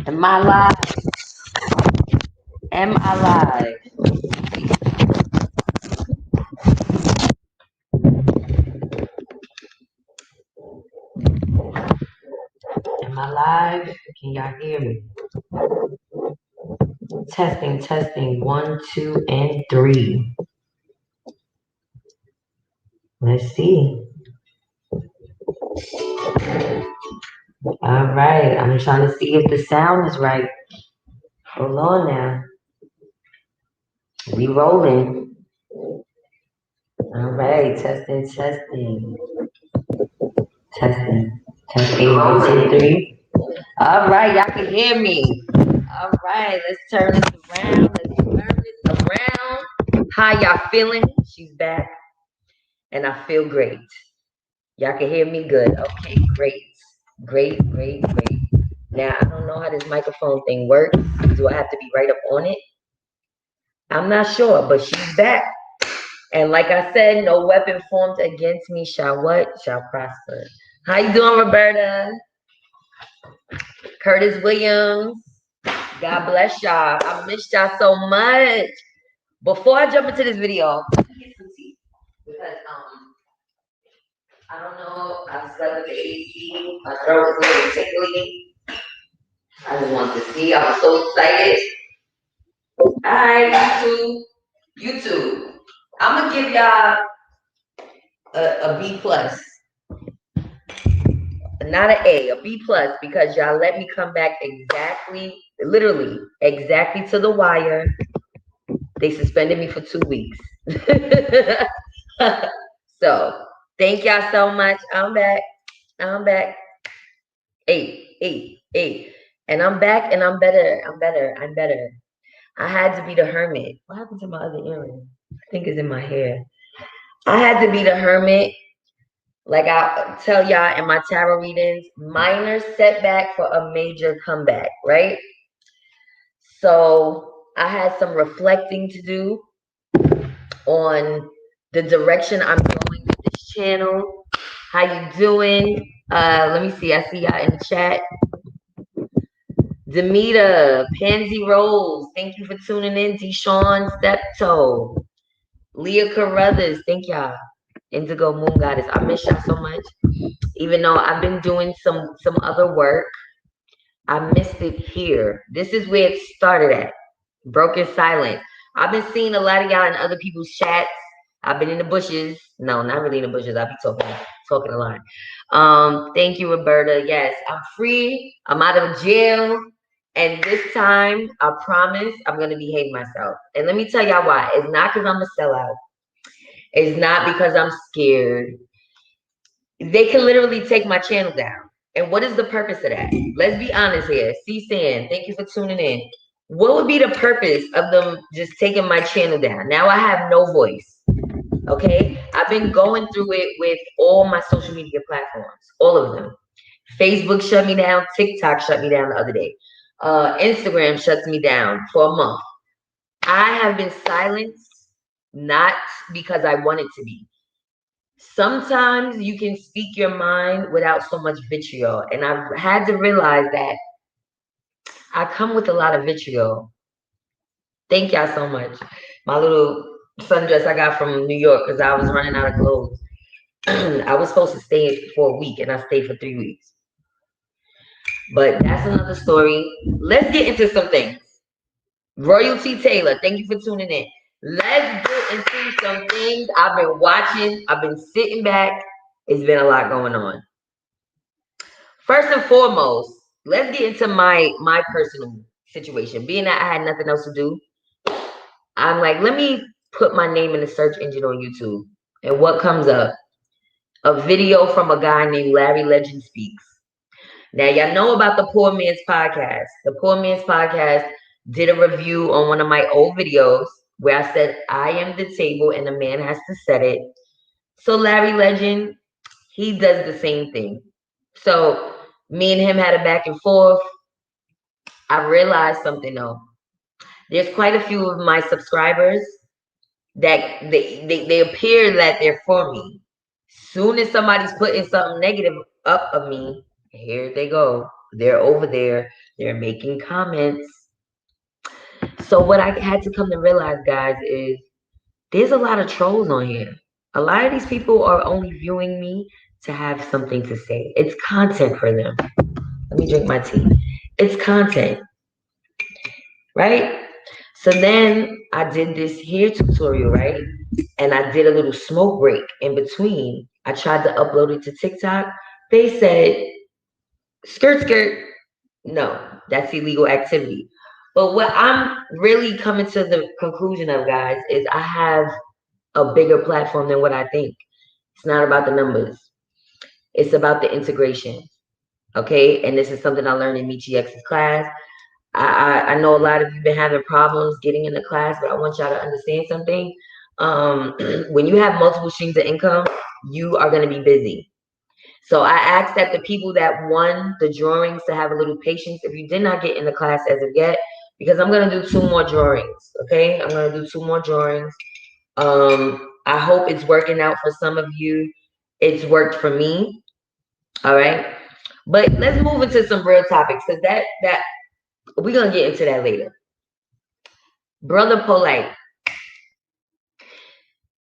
Am I live? Am I live? Am I live? Can y'all hear me? Testing, testing. 1, 2, and 3. Let's see. All right. I'm trying to see if the sound is right. Hold on now. We rolling. All right. Testing, testing. Testing. Testing. 1, 2, 3. All right. Y'all can hear me. All right. Let's turn this around. Let's turn this around. How y'all feeling? She's back. And I feel great. Y'all can hear me good. Okay, great. Great, great, great. Now, I don't know how this microphone thing works. Do I have to be right up on it? I'm not sure, but she's back. And like I said, no weapon formed against me shall what? Shall prosper. How you doing, Roberta? Curtis Williams. God bless y'all. I missed y'all so much. Before I jump into this video, let me get some tea. Because I don't know. I slept with the AC. My throat was a little tickly. I just wanted to see. I was so excited. Hi, YouTube. YouTube. I'm gonna give y'all a B plus, not an A, a B plus, because y'all let me come back exactly, literally, exactly to the wire. They suspended me for 2 weeks. So thank y'all so much. I'm back. I'm back. Eight. And I'm back and I'm better. I'm better. I had to be the hermit. What happened to my other earring? I think it's in my hair. I had to be the hermit. Like I tell y'all in my tarot readings, minor setback for a major comeback, right? So I had some reflecting to do on the direction I'm going with this channel. How you doing? Let me see. I see y'all in the chat. Demita, Pansy Rose, thank you for tuning in. Deshawn Steptoe, Leah Carruthers, thank y'all. Indigo Moon Goddess, I miss y'all so much. Even though I've been doing some other work, I missed it here. This is where it started at. Broken Silent. I've been seeing a lot of y'all in other people's chats. I've been in the bushes. No, not really in the bushes. I be talking a lot. Thank you, Roberta. Yes, I'm free. I'm out of jail. And this time, I promise I'm going to behave myself. And let me tell y'all why. It's not because I'm a sellout. It's not because I'm scared. They can literally take my channel down. And what is the purpose of that? Let's be honest here. C-San, thank you for tuning in. What would be the purpose of them just taking my channel down? Now I have no voice. Okay? I've been going through it with all my social media platforms. All of them. Facebook shut me down. TikTok shut me down the other day. Instagram shuts me down for a month. I have been silenced, not because I wanted to be. Sometimes you can speak your mind without so much vitriol. And I've had to realize that I come with a lot of vitriol. Thank y'all so much. My little sundress I got from New York because I was running out of clothes. I was supposed to stay for a week and I stayed for 3 weeks. But that's another story. Let's get into some things. Royalty Taylor, thank you for tuning in. Let's get into some things I've been watching. I've been sitting back. It's been a lot going on. First and foremost, let's get into my personal situation. Being that I had nothing else to do, I'm like, let me put my name in the search engine on YouTube. And what comes up? A video from a guy named Larry Legend Speaks. Now, y'all know about the Poor Man's Podcast. The Poor Man's Podcast did a review on one of my old videos where I said, I am the table and a man has to set it. So Larry Legend, he does the same thing. So me and him had a back and forth. I realized something though. There's quite a few of my subscribers that they appear that they're for me. Soon as somebody's putting something negative up of me, here they go. They're over there. They're making comments. So what I had to come to realize, guys, is there's a lot of trolls on here. A lot of these people are only viewing me to have something to say. It's content for them. Let me drink my tea. It's content, right? So then I did this hair tutorial, right? And I did a little smoke break in between. I tried to upload it to TikTok. They said, skirt, skirt. No, that's illegal activity. But what I'm really coming to the conclusion of, guys, is I have a bigger platform than what I think. It's not about the numbers. It's about the integration. Okay. And this is something I learned in Michi X's class. I know a lot of you been having problems getting into class, but I want y'all to understand something. When you have multiple streams of income, you are going to be busy. So I asked that the people that won the drawings to have a little patience. If you did not get in the class as of yet, because I'm going to do 2 more drawings. Okay. I'm going to do 2 more drawings. I hope it's working out for some of you. It's worked for me. All right. But let's move into some real topics, because that we're gonna get into that later. Brother Polite.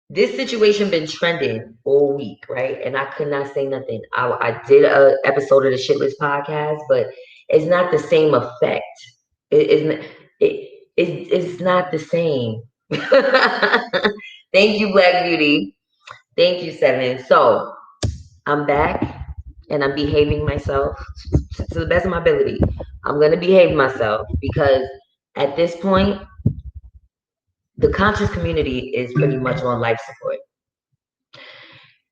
This situation been trending all week, right? And I could not say nothing. I did a episode of the Shitless podcast, but it's not the same effect. It's not the same. Thank you, Black Beauty. Thank you, Seven. So I'm back and I'm behaving myself to the best of my ability. I'm gonna behave myself because at this point, the conscious community is pretty much on life support.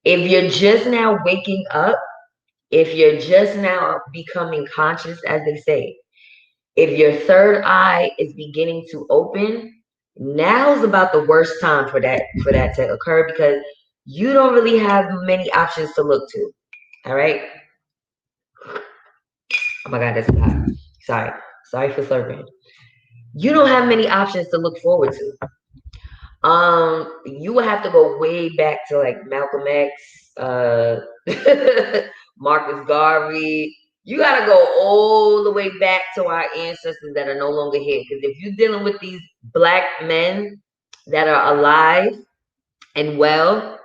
If you're just now waking up, if you're just now becoming conscious, as they say, if your third eye is beginning to open, now's about the worst time for that to occur, because you don't really have many options to look to. All right. Oh my God, that's hot. Sorry for slurping. You don't have many options to look forward to. You would have to go way back to like Malcolm X, Marcus Garvey. You gotta go all the way back to our ancestors that are no longer here. Because if you're dealing with these Black men that are alive and well,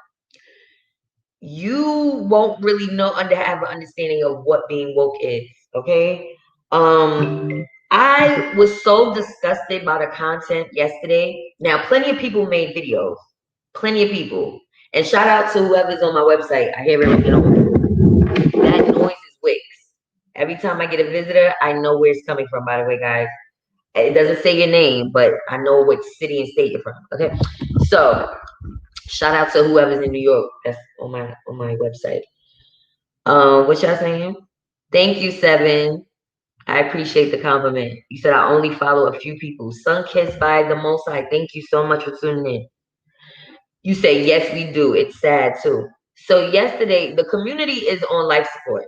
you won't really have an understanding of what being woke is. Okay. I was so disgusted by the content yesterday. Now, plenty of people made videos. Plenty of people. And shout out to whoever's on my website. I hear it, that noise is Wix. Every time I get a visitor, I know where it's coming from, by the way, guys. It doesn't say your name, but I know what city and state you're from. Okay. So shout out to whoever's in New York. That's on my website. What y'all saying? Thank you, Seven. I appreciate the compliment. You said I only follow a few people. Sun-kissed by the Most High. Thank you so much for tuning in. You say, yes, we do. It's sad, too. So yesterday, the community is on life support.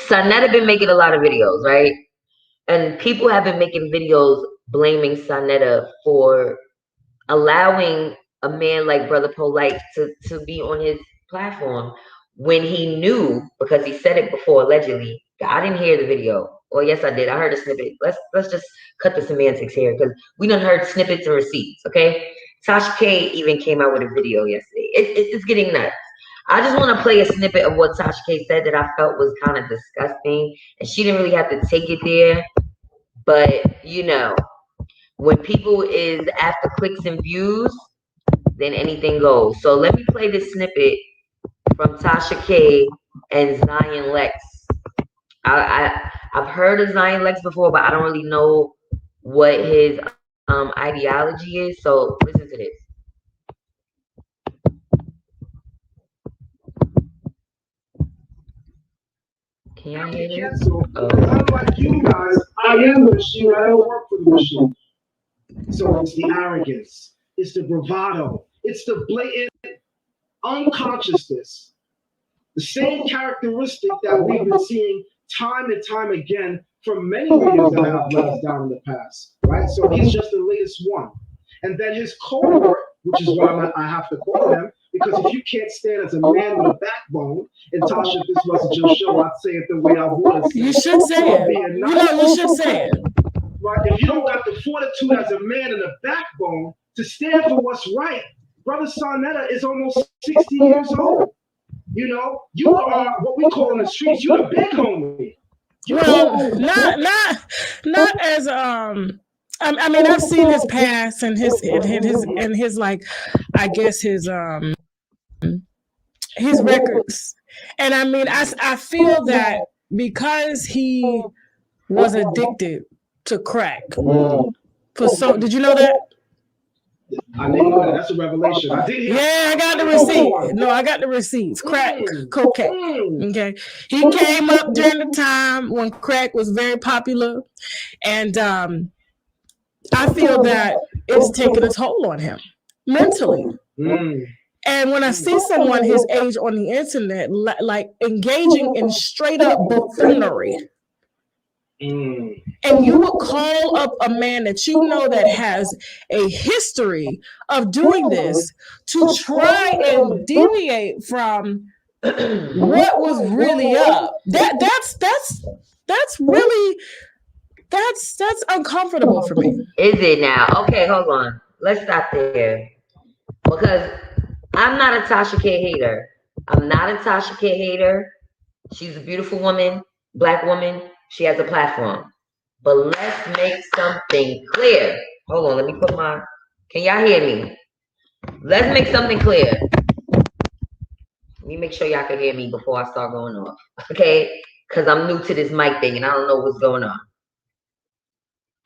Sanetta been making a lot of videos, right? And people have been making videos blaming Sanetta for allowing a man like Brother Polite to be on his platform when he knew, because he said it before allegedly. I didn't hear the video. Well, yes, I did. I heard a snippet. Let's just cut the semantics here, because we done heard snippets and receipts. Okay, Tasha K even came out with a video yesterday. It's getting nuts. I just want to play a snippet of what Tasha K said that I felt was kind of disgusting, and she didn't really have to take it there, but you know, when people is after clicks and views, then anything goes. So let me play this snippet from Tasha K and Zion Lex. I've heard of Zion Lex before, but I don't really know what his ideology is. So listen to this. Can y'all hear this? Unlike you guys, I am the machine. I don't work for the machine. So it's the arrogance, it's the bravado, it's the blatant unconsciousness. The same characteristic that we've been seeing time and time again from many leaders that have let us down in the past, right? So he's just the latest one. And then his cohort, which is what I have to call them, Because if you can't stand as a man with a backbone, and Tasha, if this wasn't your show, I'd say it the way I want to say it. You should say it. You should say it. Right? If you don't got the fortitude as a man and a backbone to stand for what's right, Brother Sarnetta is almost 60 years old. You know, you are what we call in the streets, you're the big homie. Well, not as I mean, I've seen his past and his like, I guess his records, and I mean, I feel that because he was addicted to crack did you know that? I didn't know that. That's a revelation. I did hear. Yeah, I got the receipt. No, I got the receipts. Crack cocaine. Okay. He came up during the time when crack was very popular. And I feel that it's taken a toll on him mentally. And when I see someone his age on the internet, like engaging in straight up buffoonery, and you would call up a man that you know that has a history of doing this to try and deviate from what was really up. That's really uncomfortable for me. Is it now? Okay, hold on. Let's stop there. Because I'm not a Tasha K hater. I'm not a Tasha K hater. She's a beautiful woman, Black woman. She has a platform. But let's make something clear. Hold on, let me put my... Can y'all hear me? Let's make something clear. Let me make sure y'all can hear me before I start going off. Okay? Because I'm new to this mic thing and I don't know what's going on.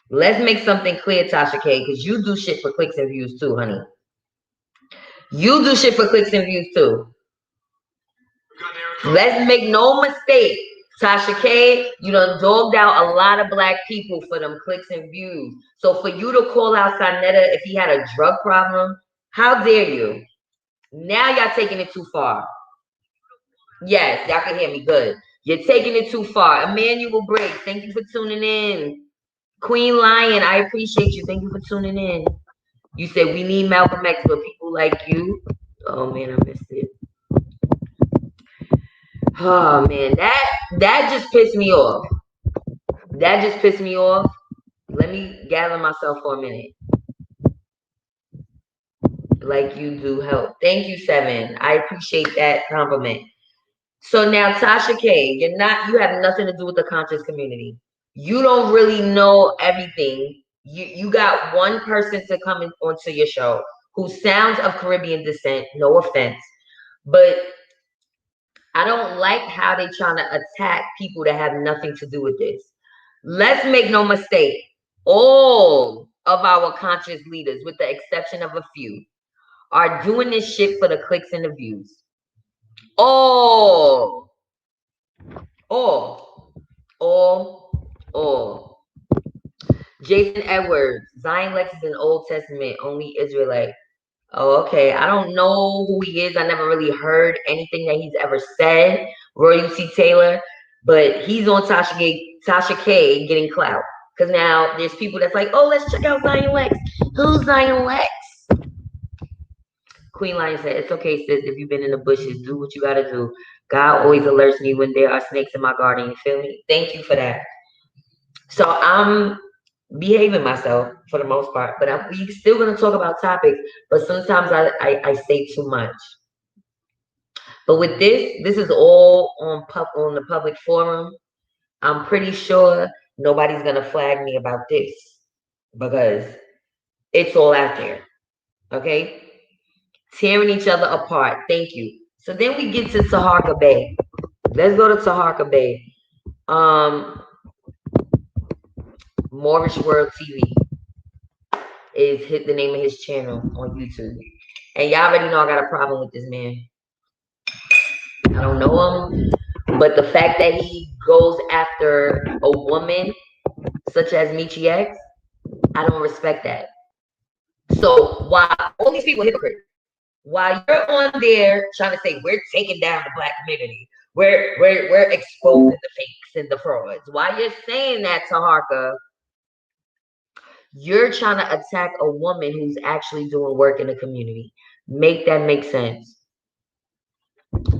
Let's make something clear, Tasha K, because you do shit for clicks and views too, honey. You do shit for clicks and views too. Let's make no mistake. Tasha K, you done dogged out a lot of Black people for them clicks and views. So for you to call out Sarnetta if he had a drug problem, how dare you? Now y'all taking it too far. Yes, y'all can hear me good. You're taking it too far. Emmanuel Briggs, thank you for tuning in. Queen Lion, I appreciate you. Thank you for tuning in. You said we need Malcolm X for people like you. Oh man, I missed it. Oh man, that just pissed me off. That just pissed me off. Let me gather myself for a minute. Like you do help. Thank you, Seven. I appreciate that compliment. So now, Tasha K, you have nothing to do with the conscious community. You don't really know everything. You got one person to come onto your show who sounds of Caribbean descent, no offense, but I don't like how they trying to attack people that have nothing to do with this. Let's make no mistake. All of our conscious leaders, with the exception of a few, are doing this shit for the clicks and the views. All. Jason Edwards, Zion Lex is an Old Testament, only Israelite. Oh, okay. I don't know who he is. I never really heard anything that he's ever said. Royalty Taylor, but he's on Tasha K getting clout. Because now there's people that's like, oh, let's check out Zion Lex. Who's Zion Lex? Queen Lion said, it's okay, sis, if you've been in the bushes, do what you gotta do. God always alerts me when there are snakes in my garden. You feel me? Thank you for that. So I'm behaving myself for the most part, but we're still going to talk about topics, but sometimes I say too much. But with this is all on the public forum. I'm pretty sure nobody's going to flag me about this because it's all out there. Okay? Tearing each other apart. Thank you. So then we get to Taharka Bay. Let's go to Taharka Bay. Moorish World TV is the name of his channel on YouTube. And y'all already know I got a problem with this man. I don't know him, but the fact that he goes after a woman such as Michi X, I don't respect that. So while all these people are hypocrites, while you're on there trying to say we're taking down the Black community, we're exposing the fakes and the frauds, while you're saying that, Taharka, you're trying to attack a woman who's actually doing work in the community. Make that make sense.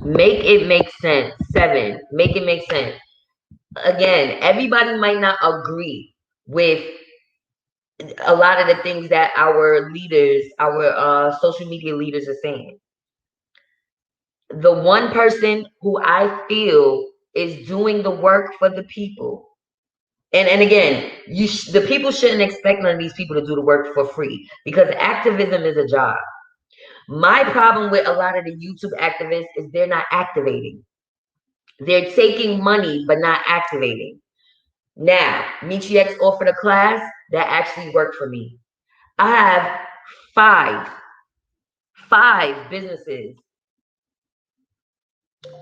Make it make sense. 7, make it make sense. Again, everybody might not agree with a lot of the things that our leaders, our social media leaders are saying. The one person who I feel is doing the work for the people. And again, the people shouldn't expect none of these people to do the work for free, because activism is a job. My problem with a lot of the YouTube activists is they're not activating. They're taking money but not activating. Now, Michi X offered a class that actually worked for me. I have five businesses.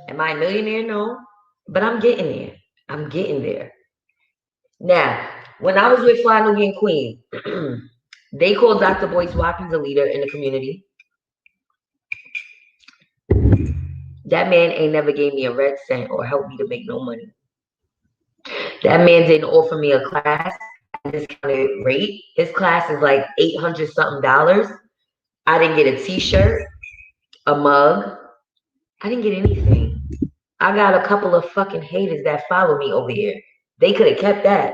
Am I a millionaire? No, but I'm getting there. I'm getting there. Now, when I was with Fly Nubian Queen, they called Dr. Boyce Watkins a leader in the community. That man ain't never gave me a red cent or helped me to make no money. That man didn't offer me a class at a discounted rate. His class is like $800 something. I didn't get a t-shirt, a mug. I didn't get anything. I got a couple of fucking haters that follow me over here. They could have kept that.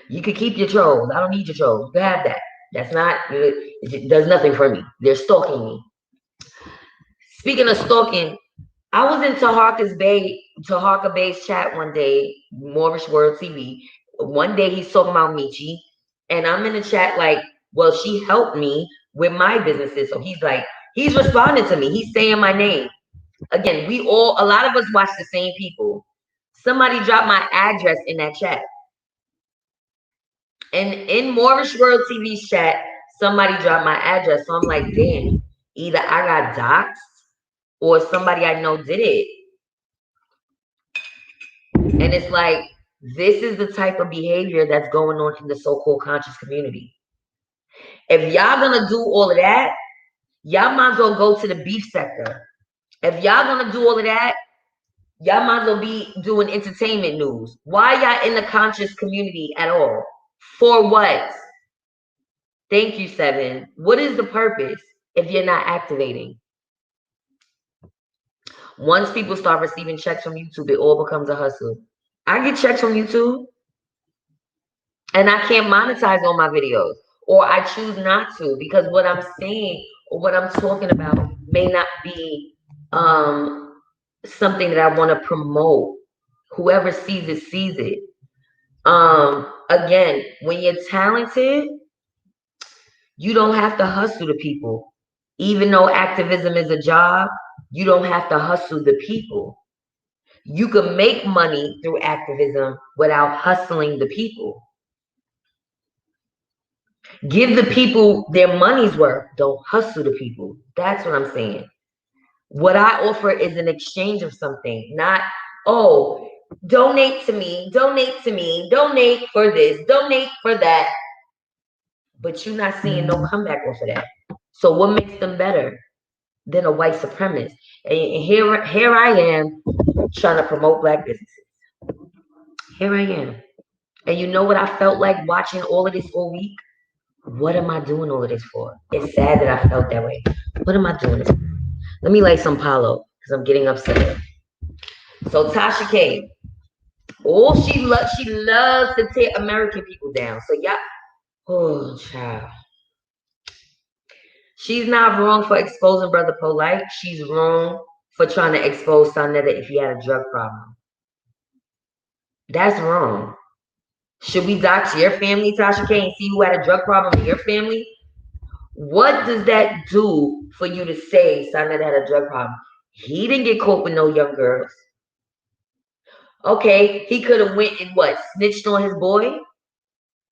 You could keep your trolls. I don't need your trolls. You can have that. That's not, it does nothing for me. They're stalking me. Speaking of stalking, I was in Taharka Bay's chat one day, Moorish World TV. One day he's talking about Michi, and I'm in the chat like, well, she helped me with my businesses. So he's like, he's responding to me. He's saying my name. Again, a lot of us watch the same people. Somebody dropped my address in that chat. And in Moorish World TV's chat, somebody dropped my address. So I'm like, damn, either I got doxxed or somebody I know did it. And it's like, this is the type of behavior that's going on in the so-called conscious community. If y'all gonna do all of that, y'all might as well go to the beef sector. If y'all gonna do all of that, y'all might as well be doing entertainment news. Why y'all in the conscious community at all? For what? Thank you, 7. What is the purpose if you're not activating? Once people start receiving checks from YouTube, it all becomes a hustle. I get checks from YouTube, and I can't monetize on my videos, or I choose not to, because what I'm saying or what I'm talking about may not be something that I want to promote. Whoever sees it, sees it. Again, when you're talented, you don't have to hustle the people. Even though activism is a job, you don't have to hustle the people. You can make money through activism without hustling the people. Give the people their money's worth. Don't hustle the people. That's what I'm saying. What I offer is an exchange of something, not, oh, donate to me, donate to me, donate for this, donate for that. But you're not seeing no comeback off of that. So what makes them better than a white supremacist? And here I am trying to promote Black businesses. Here I am. And you know what I felt like watching all of this all week? What am I doing all of this for? It's sad that I felt that way. What am I doing this for? Let me light some Palo, because I'm getting upset. So Tasha K, she loves to tear American people down. So y'all, oh child. She's not wrong for exposing Brother Polite. She's wrong for trying to expose Sonetta if he had a drug problem. That's wrong. Should we dox your family, Tasha K, and see who had a drug problem in your family? What does that do for you to say Sonetta had a drug problem? He didn't get caught with no young girls. Okay, he could have went and snitched on his boy?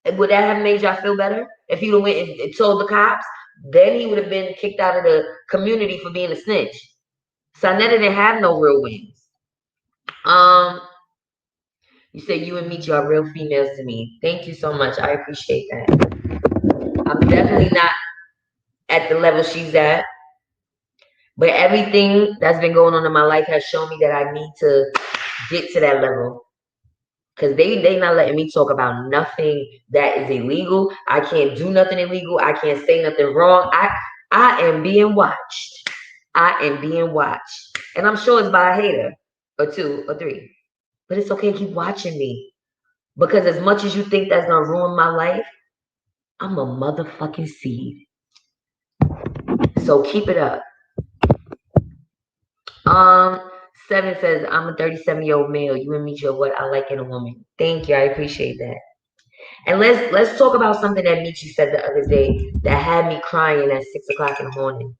Would that have made y'all feel better? If he would have went and told the cops, then he would have been kicked out of the community for being a snitch. Sonetta didn't have no real wings. You said you and Michi are real females to me. Thank you so much. I appreciate that. I'm definitely not at the level she's at. But everything that's been going on in my life has shown me that I need to get to that level. Because they not letting me talk about nothing that is illegal. I can't do nothing illegal. I can't say nothing wrong. I am being watched. I am being watched. And I'm sure it's by a hater or two or three. But it's okay, keep watching me. Because as much as you think that's gonna ruin my life, I'm a motherfucking seed. So keep it up. Um, 7 says, I'm a 37-year-old male. You and me, you're what I like in a woman. Thank you. I appreciate that. And let's talk about something that Michi said the other day that had me crying at 6 o'clock in the morning.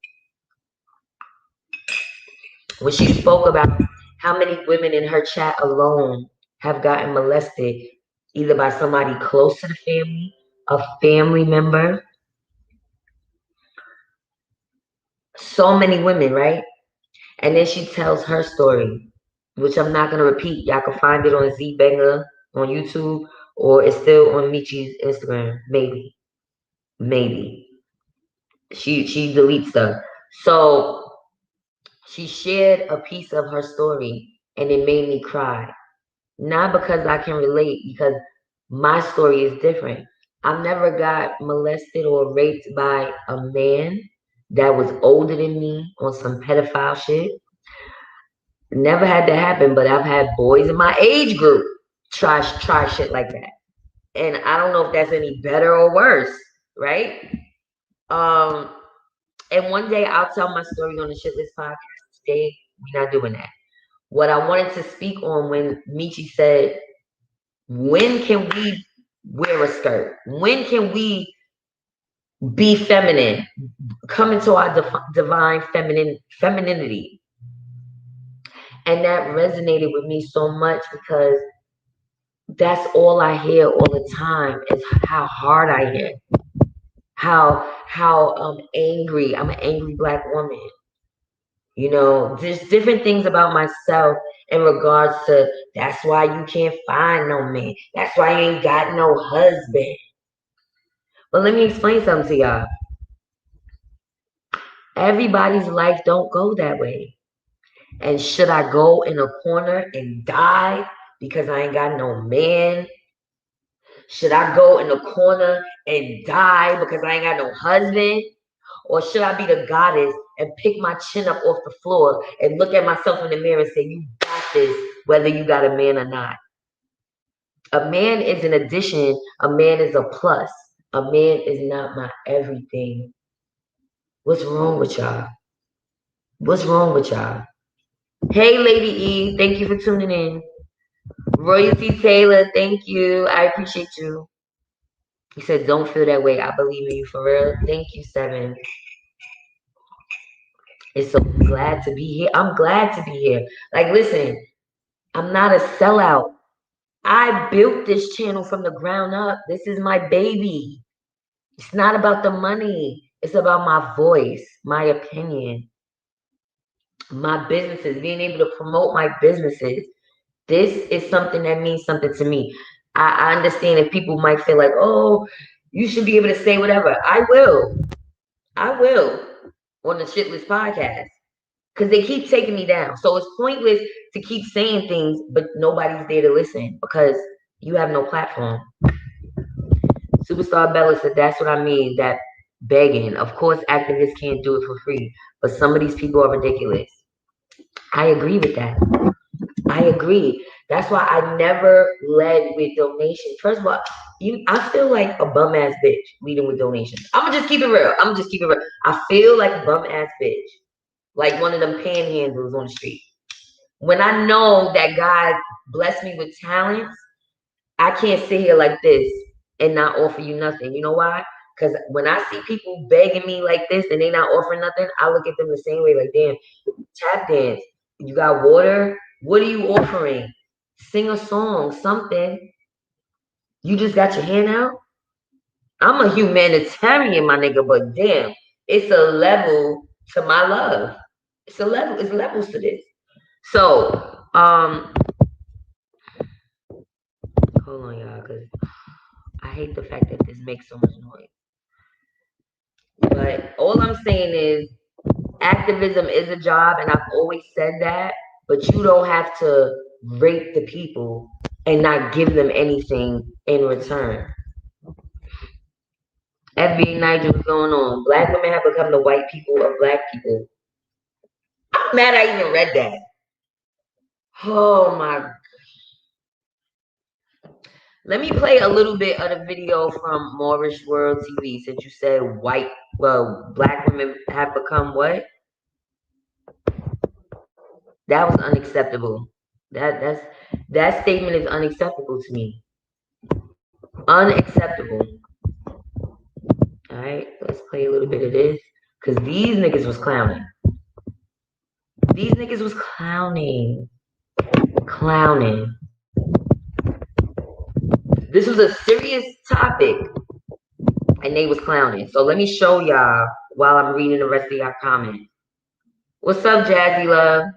When she spoke about how many women in her chat alone have gotten molested, either by somebody close to the family, a family member. So many women, right? And then she tells her story, which I'm not gonna repeat. Y'all can find it on Z Banger on YouTube, or it's still on Michi's Instagram. Maybe. She deletes stuff. So she shared a piece of her story and it made me cry. Not because I can relate, because my story is different. I never got molested or raped by a man that was older than me on some pedophile shit. Never had that happen, but I've had boys in my age group try shit like that. And I don't know if that's any better or worse, right? Um, and one day I'll tell my story on the Shitless podcast. Today, we're not doing that. What I wanted to speak on when Michi said, when can we wear a skirt? When can we be feminine? Come into our divine femininity. And that resonated with me so much because that's all I hear all the time is how hard I am. How angry. I'm an angry Black woman. You know, there's different things about myself in regards to that's why you can't find no man. That's why you ain't got no husband. But let me explain something to y'all. Everybody's life don't go that way. And should I go in a corner and die because I ain't got no man? Should I go in the corner and die because I ain't got no husband? Or should I be the goddess and pick my chin up off the floor and look at myself in the mirror and say, you got this, whether you got a man or not? A man is an addition. A man is a plus. A man is not my everything. What's wrong with y'all? What's wrong with y'all? Hey, Lady E, thank you for tuning in. Royalty Taylor, thank you. I appreciate you. He said, don't feel that way. I believe in you for real. Thank you, 7. It's so glad to be here. I'm glad to be here. Like, listen, I'm not a sellout. I built this channel from the ground up. This is my baby. It's not about the money. It's about my voice, my opinion, my businesses, being able to promote my businesses. This is something that means something to me. I understand if people might feel like, oh, you should be able to say whatever. I will on the Shitless podcast. Because they keep taking me down. So it's pointless to keep saying things, but nobody's there to listen because you have no platform. Superstar Bella said, that's what I mean, that begging. Of course, activists can't do it for free, but some of these people are ridiculous. I agree with that. I agree. That's why I never led with donations. First of all, I feel like a bum ass bitch leading with donations. I'm gonna just keep it real. I feel like a bum ass bitch. Like one of them panhandlers on the street. When I know that God blessed me with talents, I can't sit here like this and not offer you nothing. You know why? Because when I see people begging me like this and they not offering nothing, I look at them the same way. Like, damn, tap dance. You got water? What are you offering? Sing a song, something. You just got your hand out? I'm a humanitarian, my nigga, but damn, it's a level to my love. It's levels to this. So, hold on, y'all, because I hate the fact that this makes so much noise. But all I'm saying is activism is a job, and I've always said that, but you don't have to rape the people and not give them anything in return. FBA Nigel, what's going on? Black women have become the white people of Black people. mad I even read that. Oh my. Let me play a little bit of the video from Moorish World TV since you said black women have become what? That was unacceptable. That statement is unacceptable to me. Unacceptable. Alright, let's play a little bit of this. Cause these niggas was clowning. These niggas was clowning. Clowning. This was a serious topic. And they was clowning. So let me show y'all while I'm reading the rest of y'all comments. What's up, Jazzy Love?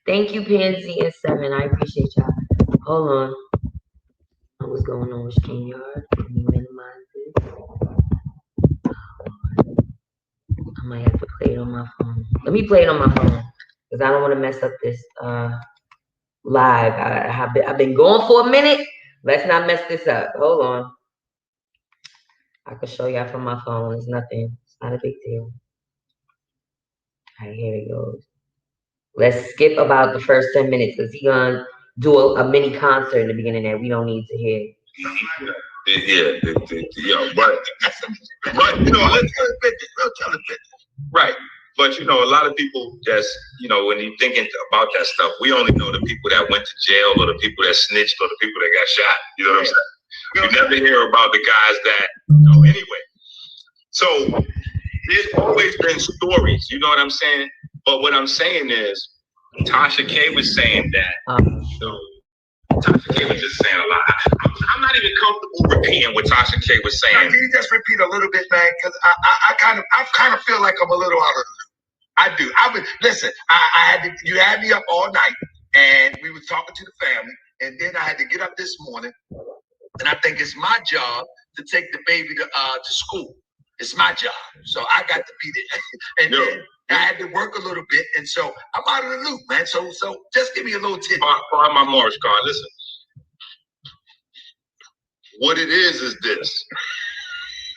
Thank you, Pansy and Seven. I appreciate y'all. Hold on. What's going on with StreamYard? Let me minimize this. I might have to play it on my phone. Let me play it on my phone because I don't want to mess up this live. I've been going for a minute. Let's not mess this up. Hold on. I can show y'all from my phone. It's nothing. It's not a big deal. All right, here it goes. Let's skip about the first 10 minutes because he's going to do a mini concert in the beginning that we don't need to hear. Yeah, but you know, let's tell it 50. Right. But, you know, a lot of people just, you know, when you're thinking about that stuff, we only know the people that went to jail or the people that snitched or the people that got shot. You know what I'm saying? You never hear about the guys that, you know, anyway. So there's always been stories, you know what I'm saying? But what I'm saying is, Tasha K was saying that, you know, Tasha K was just saying a lot. I'm not even comfortable repeating what Tasha K was saying. Can you just repeat a little bit, man? Because I kind of feel like I'm a little out of. I do. Listen. You had me up all night, and we were talking to the family, and then I had to get up this morning, and I think it's my job to take the baby to school. It's my job, so I got to be there. And then I had to work a little bit, and so I'm out of the loop, man. So just give me a little tip. Part my Morris card. Listen, what it is this.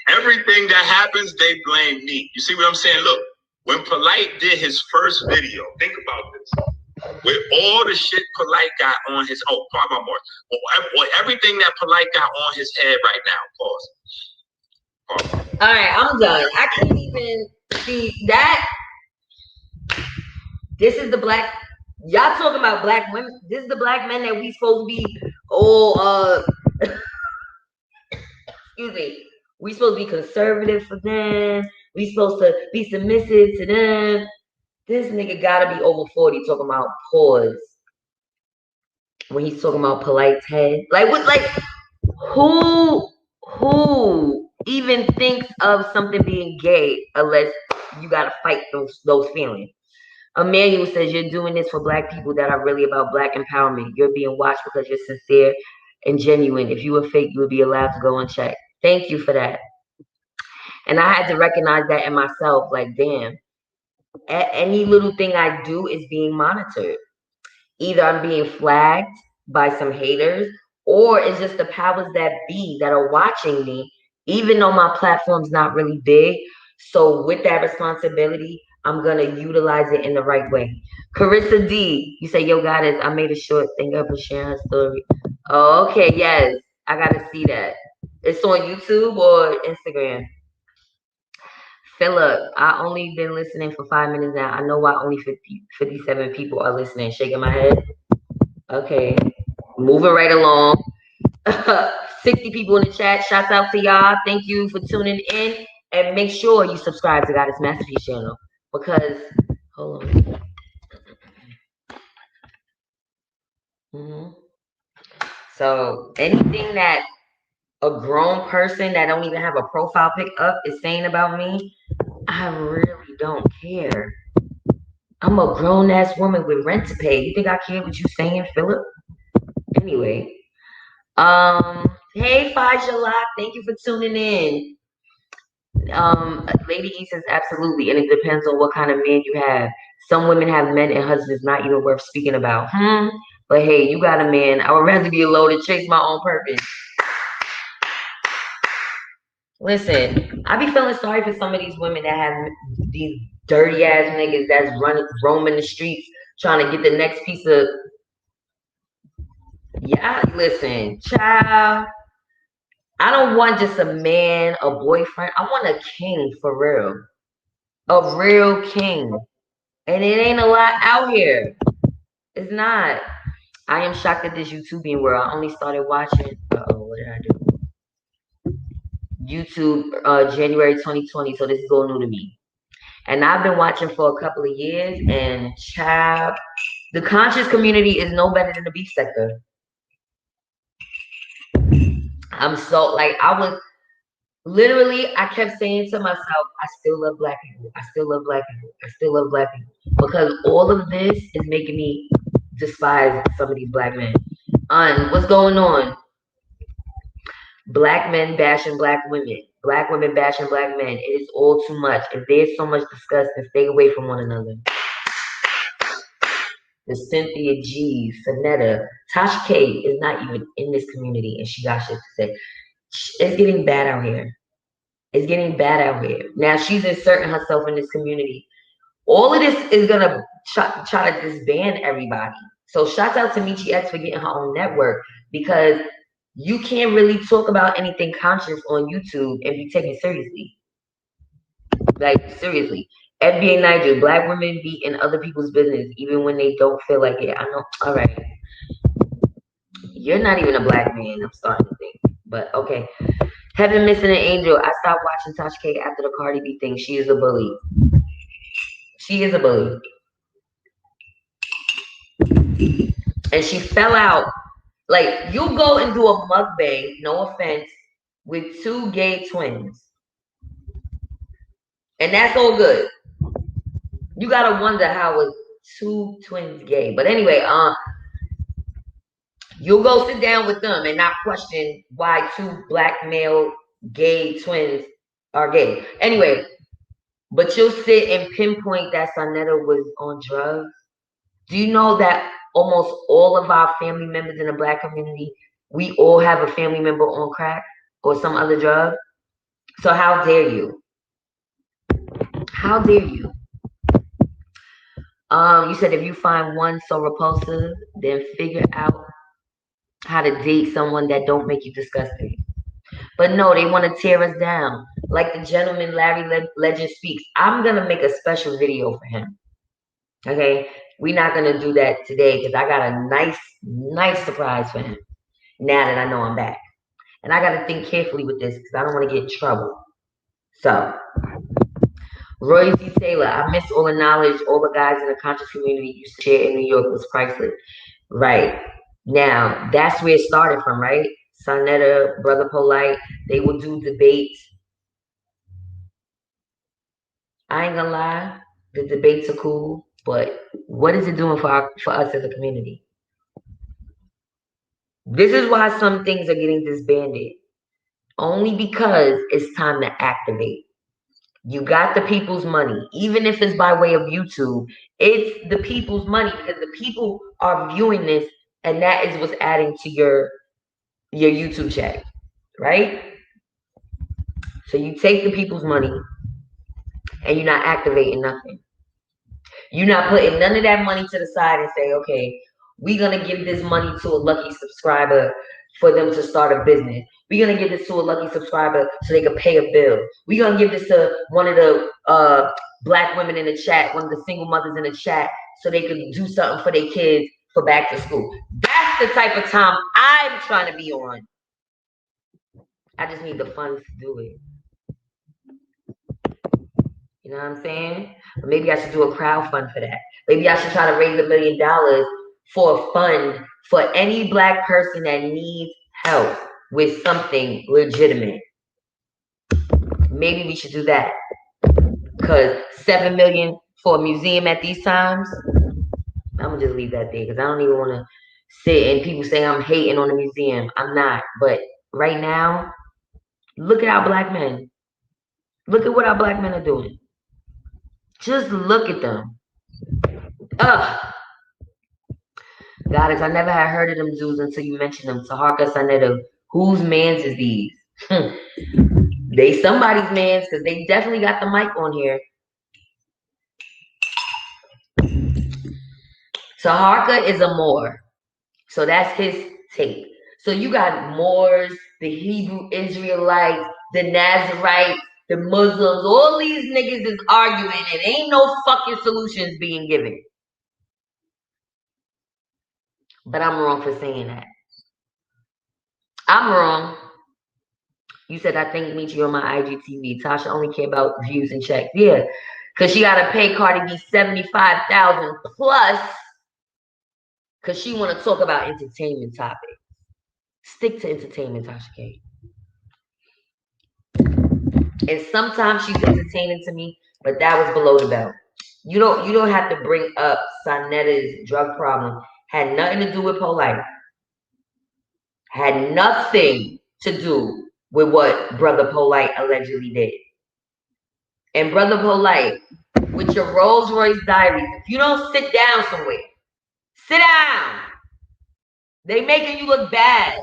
Everything that happens, they blame me. You see what I'm saying? Look, when Polite did his first video, think about this. With all the shit Polite got on his part my Morris. Everything that Polite got on his head right now. Pause. All right, I'm done. I can't even see that. This is the black. Y'all talking about black women. This is the black men that we supposed to be. Excuse me. We supposed to be conservative for them. We supposed to be submissive to them. This nigga gotta be over 40 talking about pause when he's talking about Polite's head. Like what? Like who even thinks of something being gay unless you gotta fight those feelings? Emmanuel says you're doing this for black people that are really about black empowerment. You're being watched because you're sincere and genuine. If you were fake, you would be allowed to go unchecked. Thank you for that. And I had to recognize that in myself. Like, damn, any little thing I do is being monitored. Either I'm being flagged by some haters, or it's just the powers that be that are watching me, even though my platform's not really big. So with that responsibility, I'm going to utilize it in the right way. Carissa D, you say, yo, goddess, I made a short thing up and sharing her story. Oh, okay, yes. I got to see that. It's on YouTube or Instagram? Philip, I only been listening for 5 minutes now. I know why only 57 people are listening. Shaking my head. Okay. Moving right along. 60 people in the chat. Shouts out to y'all. Thank you for tuning in. And make sure you subscribe to Goddess Masterpiece channel. Because, hold on. So, anything that a grown person that don't even have a profile pic up is saying about me, I really don't care. I'm a grown-ass woman with rent to pay. You think I care what you saying, Philip? Anyway. Hey, Fajalak, thank you for tuning in. Lady E says absolutely, and it depends on what kind of man you have. Some women have men and husbands not even worth speaking about. But hey, you got a man. I would rather be alone and chase my own purpose. Listen, I be feeling sorry for some of these women that have these dirty ass niggas that's roaming the streets trying to get the next piece of. Yeah, listen, child. I don't want just a man, a boyfriend. I want a king for real. A real king. And it ain't a lot out here. It's not. I am shocked at this YouTubing world. I only started watching. What did I do? YouTube January 2020. So this is all new to me. And I've been watching for a couple of years. And child, the conscious community is no better than the beef sector. I'm so like I was literally, I kept saying to myself, I still love black people. I still love black people. I still love black people. Because all of this is making me despise some of these black men. What's going on? Black men bashing black women. Black women bashing black men. It is all too much. If there's so much disgust, then stay away from one another. The Cynthia G, Sonetta, Tasha K is not even in this community, and she got shit to say. It's getting bad out here. It's getting bad out here. Now she's inserting herself in this community. All of this is gonna try to disband everybody. So shout out to Michi X for getting her own network, because you can't really talk about anything conscious on YouTube and be taken seriously. Like seriously. FBA Nigel, black women be in other people's business even when they don't feel like it. I know. All right. You're not even a black man, I'm starting to think. But okay. Heaven Missing an Angel. I stopped watching Tasha K after the Cardi B thing. She is a bully. She is a bully. And she fell out. Like, you go and do a mukbang, no offense, with two gay twins. And that's all good. You gotta wonder how is two twins gay. But anyway, you'll go sit down with them and not question why two black male gay twins are gay. Anyway, but you'll sit and pinpoint that Sonetta was on drugs. Do you know that almost all of our family members in the black community, we all have a family member on crack or some other drug? So how dare you? How dare you? You said if you find one so repulsive, then figure out how to date someone that don't make you disgusted. But no, they want to tear us down. Like the gentleman Larry Legend Speaks. I'm going to make a special video for him. Okay? We're not going to do that today because I got a nice surprise for him now that I know I'm back. And I got to think carefully with this because I don't want to get in trouble. So, Roy C. Taylor, I miss all the knowledge all the guys in the conscious community used to share in New York was priceless. Right. Now, that's where it started from, right? Sonetta, Brother Polite, they will do debates. I ain't gonna lie, the debates are cool, but what is it doing for us as a community? This is why some things are getting disbanded. Only because it's time to activate. You got the people's money. Even if it's by way of YouTube, it's the people's money because the people are viewing this, and that is what's adding to your YouTube check, right? So you take the people's money and you're not activating nothing. You're not putting none of that money to the side and say, okay, we're going to give this money to a lucky subscriber for them to start a business. We're going to give this to a lucky subscriber so they can pay a bill. We're going to give this to one of the black women in the chat, one of the single mothers in the chat, so they can do something for their kids for back to school. That's the type of time I'm trying to be on. I just need the funds to do it. You know what I'm saying? Or maybe I should do a crowdfund for that. Maybe I should try to raise $1 million for a fund for any black person that needs help with something legitimate. Maybe we should do that. Because $7 million for a museum at these times, I'm gonna just leave that there because I don't even want to sit and people say I'm hating on the museum. I'm not. But right now, look at our black men. Look at what our black men are doing. Just look at them. Goddess, I never had heard of them dudes until you mentioned them. Taharka Saneda, whose mans is these? They somebody's mans because they definitely got the mic on here. Taharka is a Moor. So that's his take. So you got Moors, the Hebrew Israelites, the Nazarites, the Muslims, all these niggas is arguing and ain't no fucking solutions being given. But I'm wrong for saying that. I'm wrong. You said I think meet you on my IGTV. Tasha only care about views and checks. Yeah. Cause she gotta pay Cardi B $75,000 plus because she wanna talk about entertainment topics. Stick to entertainment, Tasha K. And sometimes she's entertaining to me, but that was below the belt. You don't have to bring up Sonetta's drug problem. Had nothing to do with Polite. Had nothing to do with what Brother Polite allegedly did. And Brother Polite, with your Rolls Royce diaries, if you don't sit down somewhere, sit down. They making you look bad.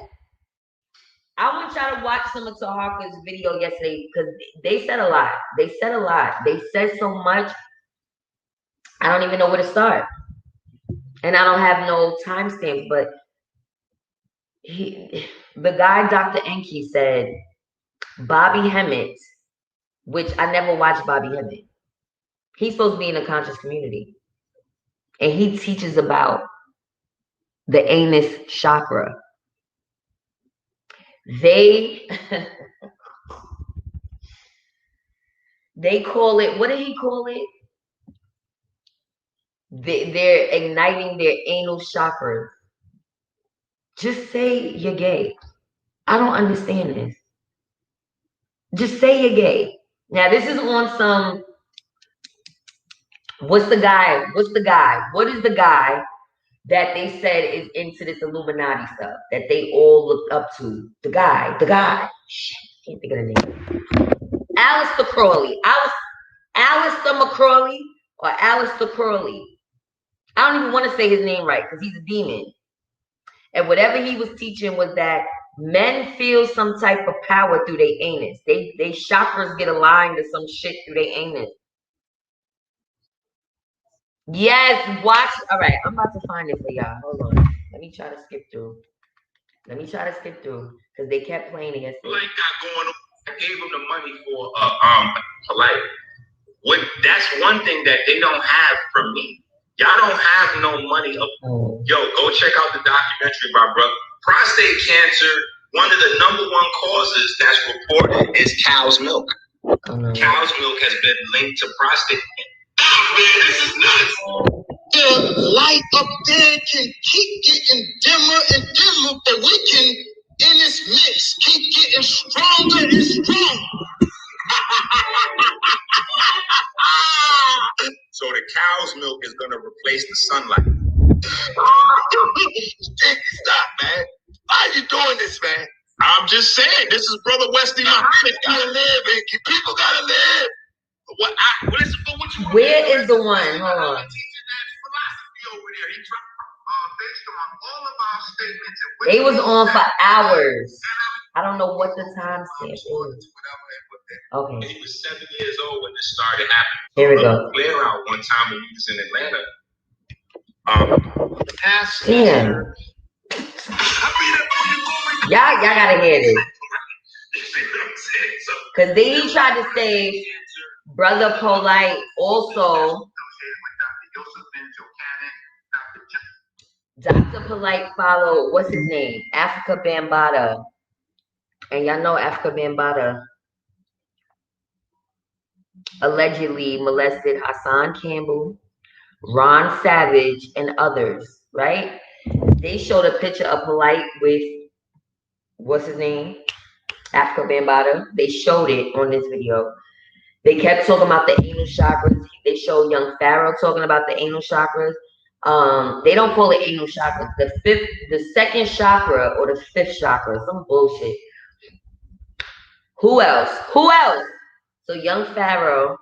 I want y'all to watch some of Taharka's video yesterday because they said a lot. They said a lot. They said so much. I don't even know where to start. And I don't have no timestamps, but the guy, Dr. Enki, said Bobby Hemmett, which I never watched Bobby Hemmett. He's supposed to be in a conscious community. And he teaches about the anus chakra. They call it, what did he call it? They're igniting their anal chakras. Just say you're gay. I don't understand this. Just say you're gay. Now, this is on some, what's the guy? What is the guy that they said is into this Illuminati stuff that they all looked up to? The guy. Shit, I can't think of the name. Alistair Crowley. Alistair McCrawley or Alistair Crowley. I don't even want to say his name right because he's a demon. And whatever he was teaching was that men feel some type of power through their anus. They chakras get aligned to some shit through their anus. Yes, watch. All right, I'm about to find it for y'all. Hold on. Let me try to skip through because they kept playing it yesterday. Like that going on. I gave them the money for Polite. That's one thing that they don't have from me. Y'all don't have no money. Yo, go check out the documentary, my brother. Prostate cancer, one of the number one causes that's reported is cow's milk. Cow's milk has been linked to prostate cancer. Oh, man, this is nuts. The light up there can keep getting dimmer and dimmer, but we can, in this mix, keep getting stronger and stronger. So the cow's milk is going to replace the sunlight. Stop, man. Why are you doing this, man? I'm just saying, this is Brother Wesley Muhammad. Gotta live, and people gotta live. Where is the one? Hold on. They was on for hours. I don't know what the time stamp is. Okay. He was 7 years old when this started happening. Here we go. Clear out one time when he was in Atlanta. Damn. Y'all gotta hear this. Because he tried to say Brother Polite also. Dr. Polite followed, what's his name? Africa Bambaataa. And y'all know Africa Bambaataa allegedly molested Hassan Campbell, Ron Savage, and others, right? They showed a picture of Polite with, what's his name? Africa Bambaataa. They showed it on this video. They kept talking about the anal chakras. They showed young Pharaoh talking about the anal chakras. They don't call it anal chakras. The second chakra or the fifth chakra, some bullshit. Who else? So young Pharaoh.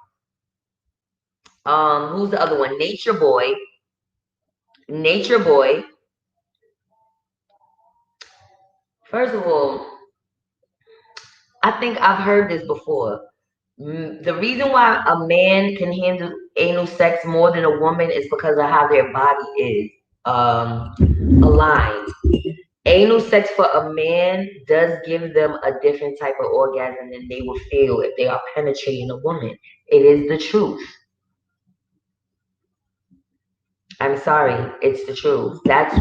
Who's the other one? Nature Boy. First of all, I think I've heard this before. The reason why a man can handle anal sex more than a woman is because of how their body is. aligned. Anal sex for a man does give them a different type of orgasm than they will feel if they are penetrating a woman. It is the truth. I'm sorry, it's the truth. That's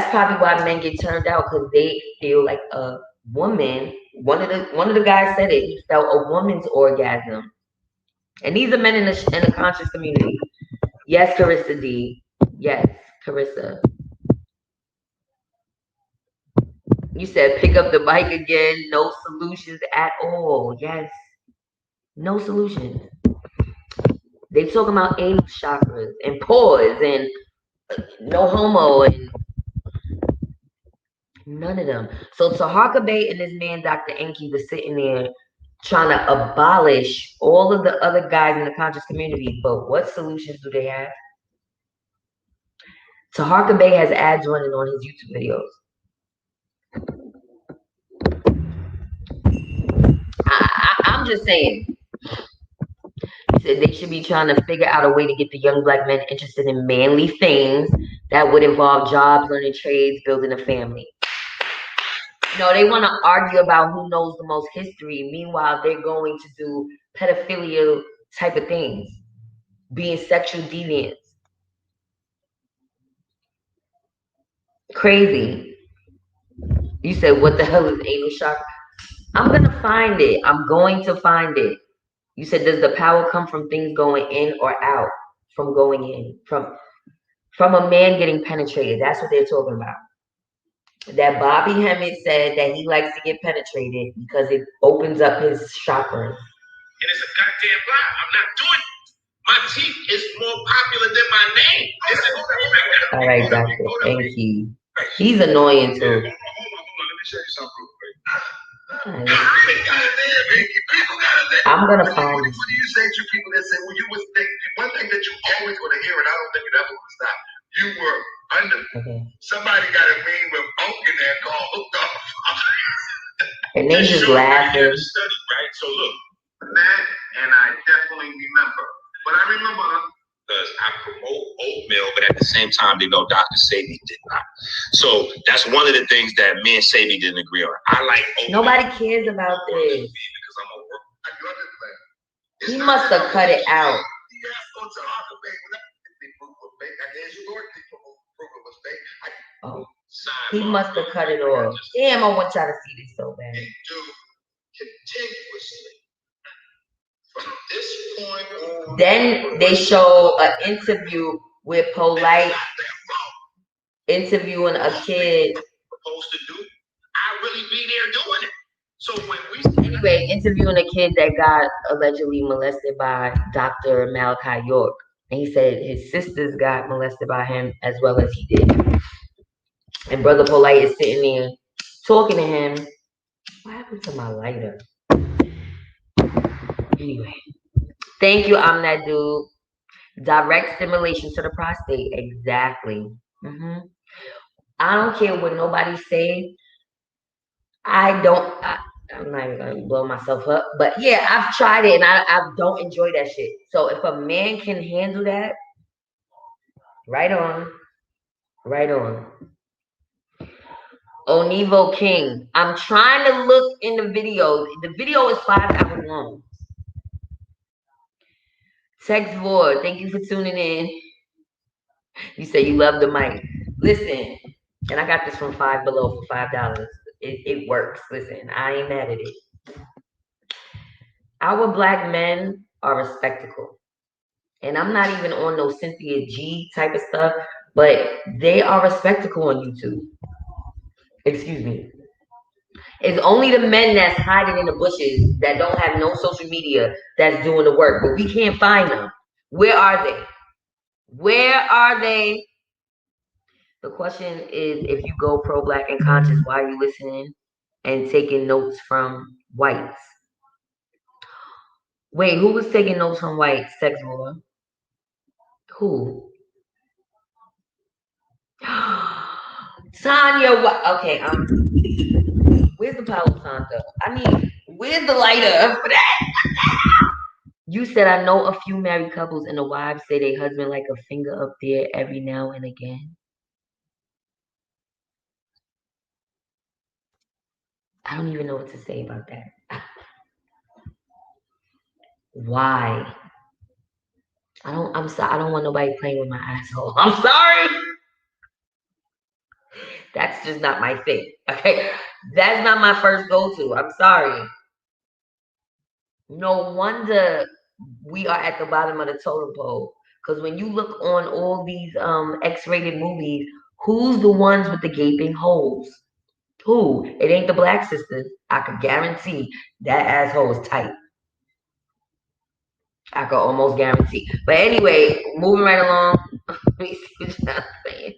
probably why men get turned out, because they feel like a woman. One of the guys said it. He felt a woman's orgasm, and these are men in the conscious community. Yes, Carissa D. Yes, Carissa. You said pick up the mic again. No solutions at all. Yes, no solutions. They talking about anal chakras and pause and no homo and none of them. So Taharka Bay and this man, Dr. Enki, was sitting there trying to abolish all of the other guys in the conscious community. But what solutions do they have? Taharka Bay has ads running on his YouTube videos. I'm just saying. He said they should be trying to figure out a way to get the young black men interested in manly things that would involve jobs, learning trades, building a family. No, they want to argue about who knows the most history. Meanwhile, they're going to do pedophilia type of things, being sexual deviants. Crazy. You said, what the hell is anal chakra? I'm going to find it. I'm going to find it. You said, does the power come from things going in or out? From going in. From a man getting penetrated. That's what they're talking about. That Bobby Hemmett said that he likes to get penetrated because it opens up his chakras. And it's a goddamn lie. I'm not doing it. My teeth is more popular than my name. All right, doctor. Thank you. He's annoying too. Hold on. Let me show you something real quick. I'm gonna find you. What do you say to people that say, well, you was think one thing that you always gonna hear, and I don't think it ever will stop. You were under. Somebody got a meme with Oak in there called Hooked Off. And they just laughing. Study, right? So look, that, and I definitely remember. But I remember because I promote oatmeal, but at the same time, they know Dr. Sabi did not. So that's one of the things that me and Sabi didn't agree on. I like oatmeal. Nobody cares about this. Because I'm a work. I do understand. He must have cut it out. Oh, he must have cut it off. Damn, I want y'all to see this so bad. And do continuously. From this point on. Then they show an interview with Polite interviewing a kid. Supposed to do. I really be there doing it. So when we anyway, interviewing a kid that got allegedly molested by Dr. Malachi York. And he said his sisters got molested by him as well as he did. And Brother Polite is sitting there talking to him. What happened to my lighter? Anyway. Thank you, I'm that dude. Direct stimulation to the prostate. Exactly. I don't care what nobody say. I'm not even gonna blow myself up, but yeah, I've tried it and I don't enjoy that shit. So if a man can handle that, right on. Onivo King, I'm trying to look in the video. The video is 5 hours long. Tex Vord, thank you for tuning in. You say you love the mic. Listen, and I got this from Five Below for $5. It works. Listen, I ain't mad at it. Our black men are a spectacle. And I'm not even on no Cynthia G type of stuff, but they are a spectacle on YouTube. Excuse me. It's only the men that's hiding in the bushes that don't have no social media that's doing the work, but we can't find them. Where are they? Where are they? The question is, if you go pro-black and conscious, why are you listening and taking notes from whites? Wait, who was taking notes from whites? Sex war? Who? Tanya, okay, where's the Palo Santo? I mean, where's the lighter for that? You said I know a few married couples and the wives say their husband like a finger up there every now and again. I don't even know what to say about that. Why? I'm sorry. I don't want nobody playing with my asshole. I'm sorry. That's just not my thing. Okay. That's not my first go-to. I'm sorry. No wonder we are at the bottom of the totem pole. Because when you look on all these X-rated movies, who's the ones with the gaping holes? Who? It ain't the black sisters. I could guarantee that asshole is tight. I could almost guarantee. But anyway, moving right along. Let me see what y'all saying.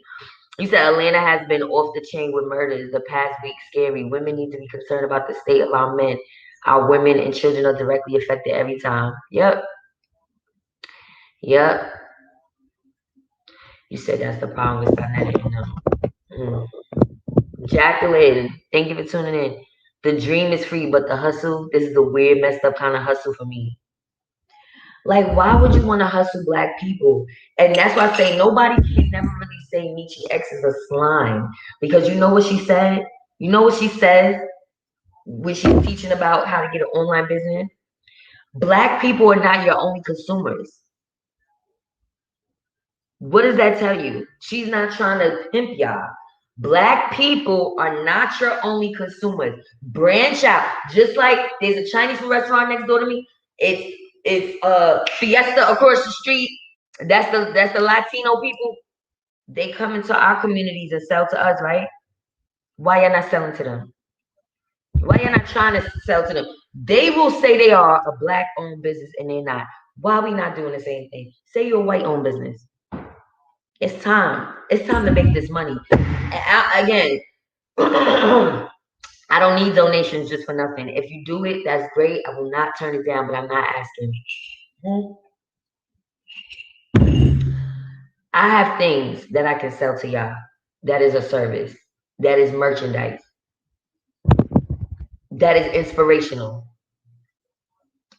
You said Atlanta has been off the chain with murders the past week. Scary. Women need to be concerned about the state of our men. Our women and children are directly affected every time. Yep. Yep. You said that's the problem with Sarnetta and them. Jacqueline, thank you for tuning in. The dream is free, but the hustle, this is the weird, messed up kind of hustle for me. Like, why would you want to hustle black people? And that's why I say nobody can never really say Nietzsche X is a slime. Because you know what she said? You know what she says when she's teaching about how to get an online business? Black people are not your only consumers. What does that tell you? She's not trying to pimp y'all. Black people are not your only consumers. Branch out. Just like there's a Chinese food restaurant next door to me. It's Fiesta across the street. That's the Latino people. They come into our communities and sell to us, right? Why y'all not selling to them? Why y'all not trying to sell to them? They will say they are a black-owned business and they're not. Why are we not doing the same thing? Say you're a white-owned business. It's time. It's time to make this money. Again, I don't need donations just for nothing. If you do it, that's great. I will not turn it down, but I'm not asking. I have things that I can sell to y'all. That is a service. That is merchandise. That is inspirational.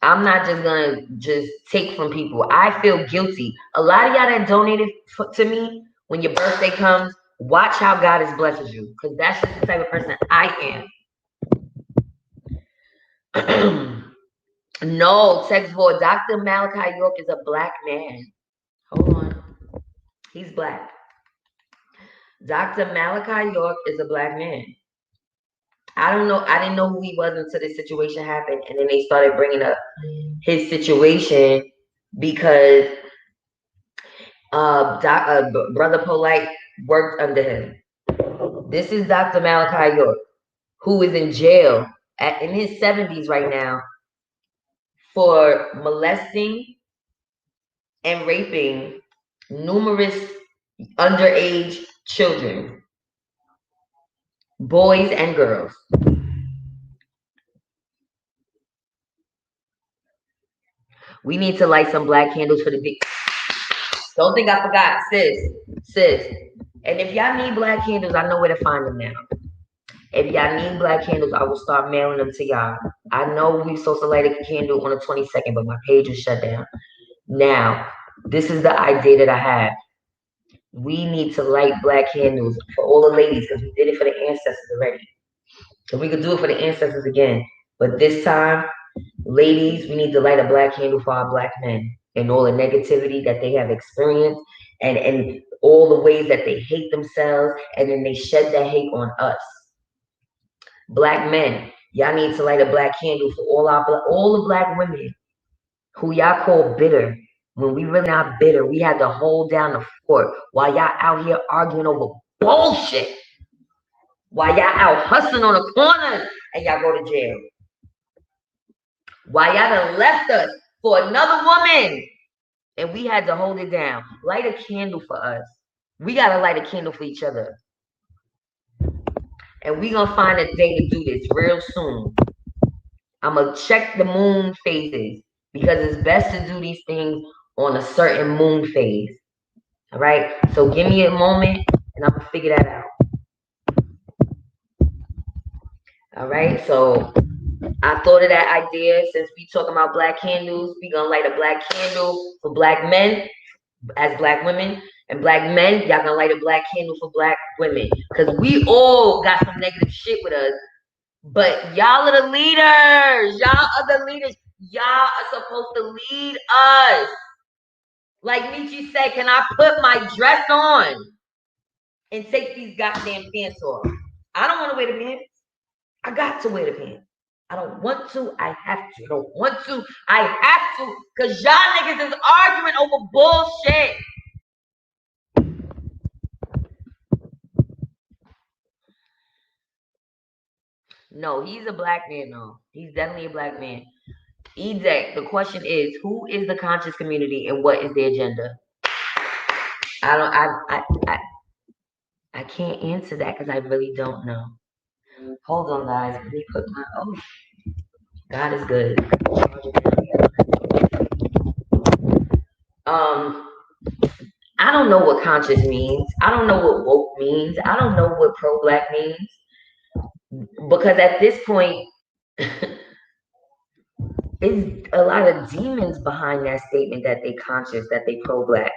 I'm not just gonna just take from people. I feel guilty. A lot of y'all that donated to me, when your birthday comes, watch how God has blessed you, because that's just the type of person I am. No, text for Dr. Malachi York is a black man. Hold on. He's black. Dr. Malachi York is a black man. I don't know. I didn't know who he was until this situation happened. And then they started bringing up his situation because Brother Polite worked under him. This is Dr. Malachi York, who is in jail in his 70s right now for molesting and raping numerous underage children, boys and girls. We need to light some black candles for the big. Don't think I forgot, sis. And if y'all need black candles, I know where to find them now. If y'all need black candles, I will start mailing them to y'all. I know we supposed to light a candle on the 22nd, but my page is shut down. Now, this is the idea that I have. We need to light black candles for all the ladies because we did it for the ancestors already. So we could do it for the ancestors again. But this time, ladies, we need to light a black candle for our black men and all the negativity that they have experienced and all the ways that they hate themselves, and then they shed that hate on us. Black men, y'all need to light a black candle for all the black women who y'all call bitter. When we really not bitter, we had to hold down the fort while y'all out here arguing over bullshit. While y'all out hustling on the corners and y'all go to jail. While y'all done left us for another woman and we had to hold it down. Light a candle for us. We got to light a candle for each other. And we going to find a day to do this real soon. I'm going to check the moon phases because it's best to do these things on a certain moon phase. All right? So give me a moment and I'm going to figure that out. All right? So I thought of that idea since we talking about black candles. We gonna light a black candle for black men as black women, and black men, y'all gonna light a black candle for black women. Because we all got some negative shit with us. But y'all are the leaders. Y'all are the leaders. Y'all are supposed to lead us. Like Michi said, can I put my dress on and take these goddamn pants off? I don't want to wear the pants. I got to wear the pants. I don't want to. I have to. I don't want to. I have to. Because y'all niggas is arguing over bullshit. No, he's a black man, though. He's definitely a black man. Edek, the question is, who is the conscious community and what is their agenda? I can't answer that because I really don't know. Hold on, guys. Let me put my God is good. I don't know what conscious means. I don't know what woke means. I don't know what pro-black means. Because at this point, it's a lot of demons behind that statement that they conscious, that they pro-black.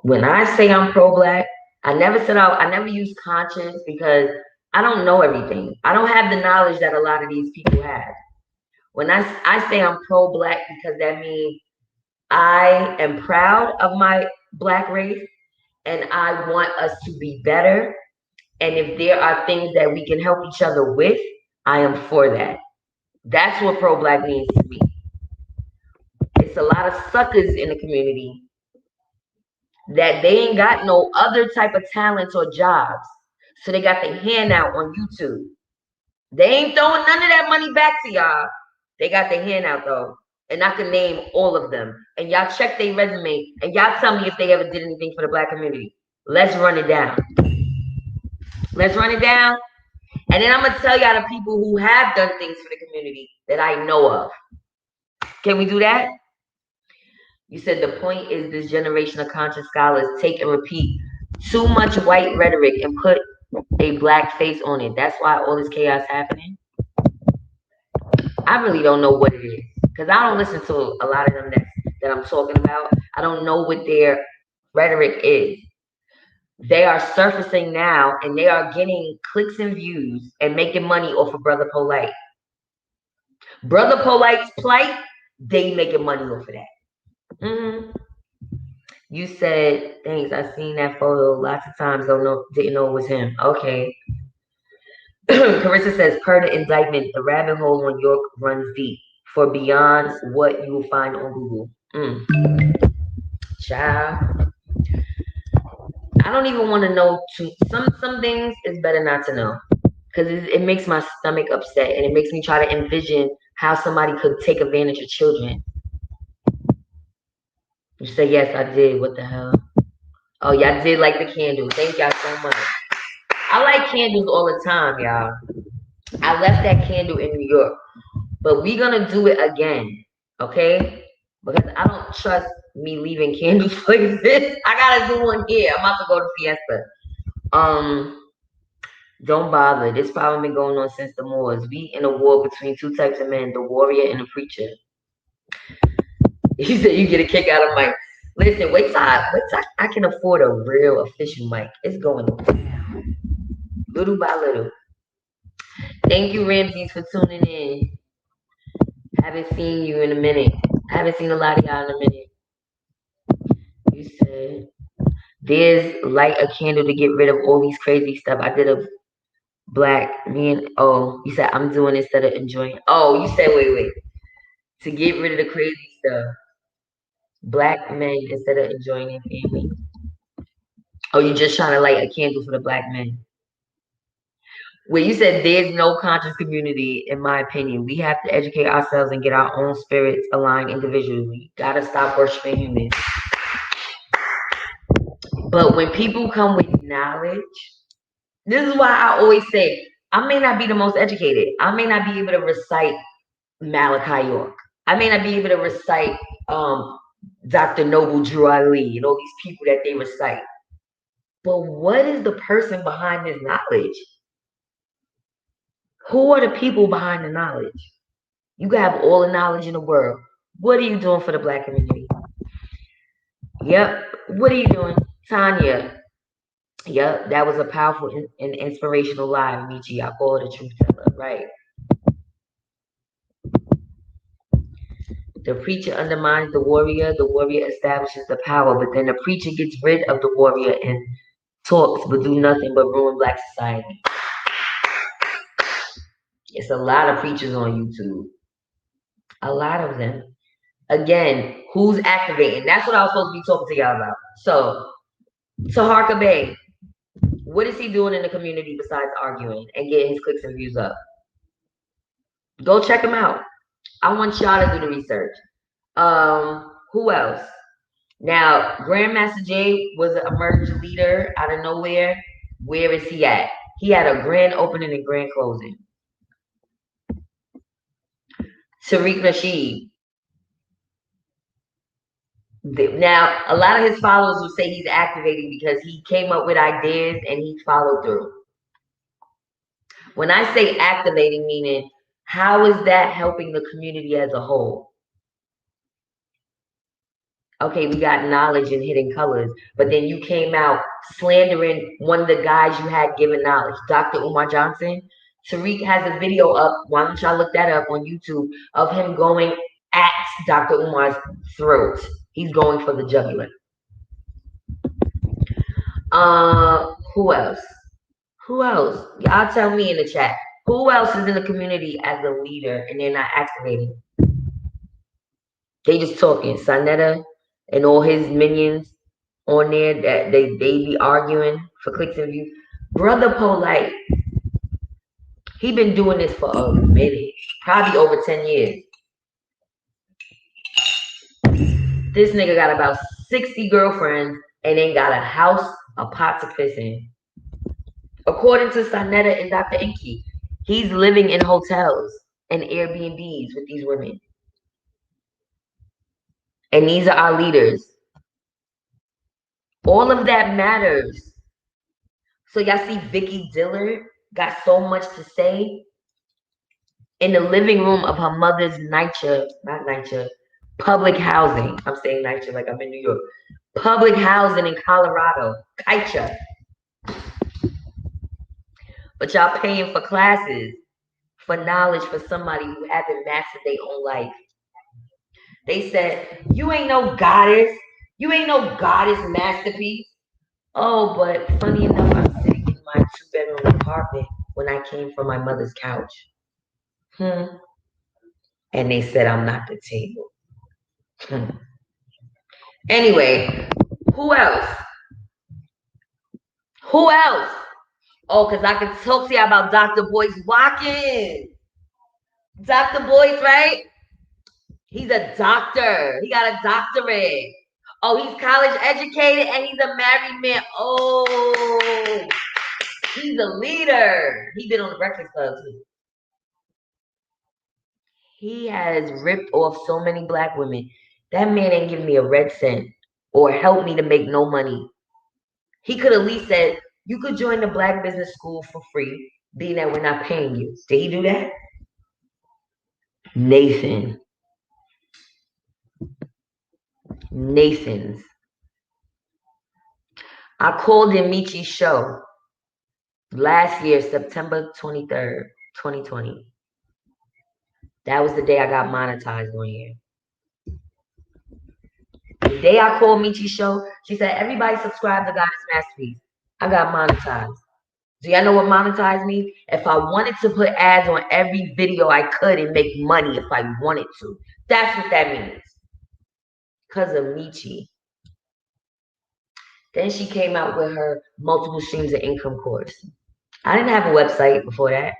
When I say I'm pro-black, I never use conscience because I don't know everything. I don't have the knowledge that a lot of these people have. When I say I'm pro-black, because that means I am proud of my black race and I want us to be better. And if there are things that we can help each other with, I am for that. That's what pro-black means to me. It's a lot of suckers in the community that they ain't got no other type of talents or jobs. So they got the handout on YouTube. They ain't throwing none of that money back to y'all. They got the handout though. And I can name all of them. And y'all check their resume and y'all tell me if they ever did anything for the black community. Let's run it down. Let's run it down. And then I'm going to tell y'all the people who have done things for the community that I know of. Can we do that? You said the point is this generation of conscious scholars take and repeat too much white rhetoric and put a black face on it. That's why all this chaos happening. I really don't know what it is because I don't listen to a lot of them that I'm talking about. I don't know what their rhetoric is. They are surfacing now and they are getting clicks and views and making money off of Brother Polite. Brother Polite's plight, they making money off of that. Mm-hmm. You said, thanks, I seen that photo lots of times, didn't know it was him. Okay. Carissa says, per the indictment, the rabbit hole on York runs deep for beyond what you will find on Google. Child. I don't even want to know some things is better not to know. Because it makes my stomach upset and it makes me try to envision how somebody could take advantage of children. You say, yes, I did. What the hell? Oh, y'all did like the candles. Thank y'all so much. I like candles all the time, y'all. I left that candle in New York. But we're going to do it again, okay? Because I don't trust me leaving candles places. I got to do one here. I'm about to go to Fiesta. Don't bother. This problem been going on since the Moors. We in a war between two types of men, the warrior and the preacher. He said you get a kick out of Mike. Listen, wait till I can afford a real official mic. It's going down. Little by little. Thank you, Ramses, for tuning in. Haven't seen you in a minute. I haven't seen a lot of y'all in a minute. You said there's light a candle to get rid of all these crazy stuff. I did a black you said I'm doing instead of enjoying. Oh, you said wait. To get rid of the crazy stuff. Black men instead of enjoying their family. Oh, you just trying to light a candle for the black men. Well, you said there's no conscious community, in my opinion. We have to educate ourselves and get our own spirits aligned individually. We gotta stop worshiping humans. But when people come with knowledge, this is why I always say, I may not be the most educated. I may not be able to recite Malachi York. I may not be able to recite Dr. Noble Drew Ali and all these people that they recite. But what is the person behind this knowledge? Who are the people behind the knowledge? You can have all the knowledge in the world. What are you doing for the Black community? Yep. What are you doing? Tanya. Yep. That was a powerful and inspirational line, Michi. I call her the truth teller, right? The preacher undermines the warrior establishes the power, but then the preacher gets rid of the warrior and talks but do nothing but ruin Black society. It's a lot of preachers on YouTube. A lot of them. Again, who's activating? That's what I was supposed to be talking to y'all about. So, Taharka Bey, what is he doing in the community besides arguing and getting his clicks and views up? Go check him out. I want y'all to do the research. Who else? Now, Grandmaster Jay was an emerging leader out of nowhere. Where is he at? He had a grand opening and grand closing. Tariq Nasheed. Now, a lot of his followers will say he's activating because he came up with ideas and he followed through. When I say activating, meaning how is that helping the community as a whole? Okay, we got knowledge and hidden colors, but then you came out slandering one of the guys you had given knowledge, Dr. Umar Johnson. Tariq has a video up, why don't y'all look that up on YouTube, of him going at Dr. Umar's throat. He's going for the jugular. Who else? Who else? Y'all tell me in the chat. Who else is in the community as a leader and they're not activating? They just talking. Sanetta and all his minions on there that they be arguing for clicks and views. Brother Polite, he been doing this for a minute, probably over 10 years. This nigga got about 60 girlfriends and ain't got a house, a pot to piss in. According to Sanetta and Dr. Inky, he's living in hotels and Airbnbs with these women. And these are our leaders. All of that matters. So y'all see Vicky Dillard got so much to say in the living room of her mother's public housing. I'm saying NYCHA like I'm in New York. Public housing in Colorado, KYCHA. But y'all paying for classes, for knowledge for somebody who hasn't mastered their own life. They said, you ain't no goddess. You ain't no goddess masterpiece. Oh, but funny enough, I'm sitting in my 2-bedroom apartment when I came from my mother's couch. And they said I'm not the table. Anyway, who else? Who else? Oh, because I can talk to you about Dr. Boyce Watkins. Dr. Boyce, right? He's a doctor. He got a doctorate. Oh, he's college educated and he's a married man. Oh, he's a leader. He's been on the Breakfast Club too. He has ripped off so many Black women. That man ain't giving me a red cent or helped me to make no money. He could at least said, you could join the Black Business School for free, being that we're not paying you. Did he do that? Nathans. I called in Michi's show last year, September 23rd, 2020. That was the day I got monetized on here. The day I called Michi's show, she said, everybody subscribe to Goddess Masterpiece. I got monetized. Do y'all know what monetize means? If I wanted to put ads on every video I could and make money if I wanted to. That's what that means. Because of Michi. Then she came out with her multiple streams of income course. I didn't have a website before that.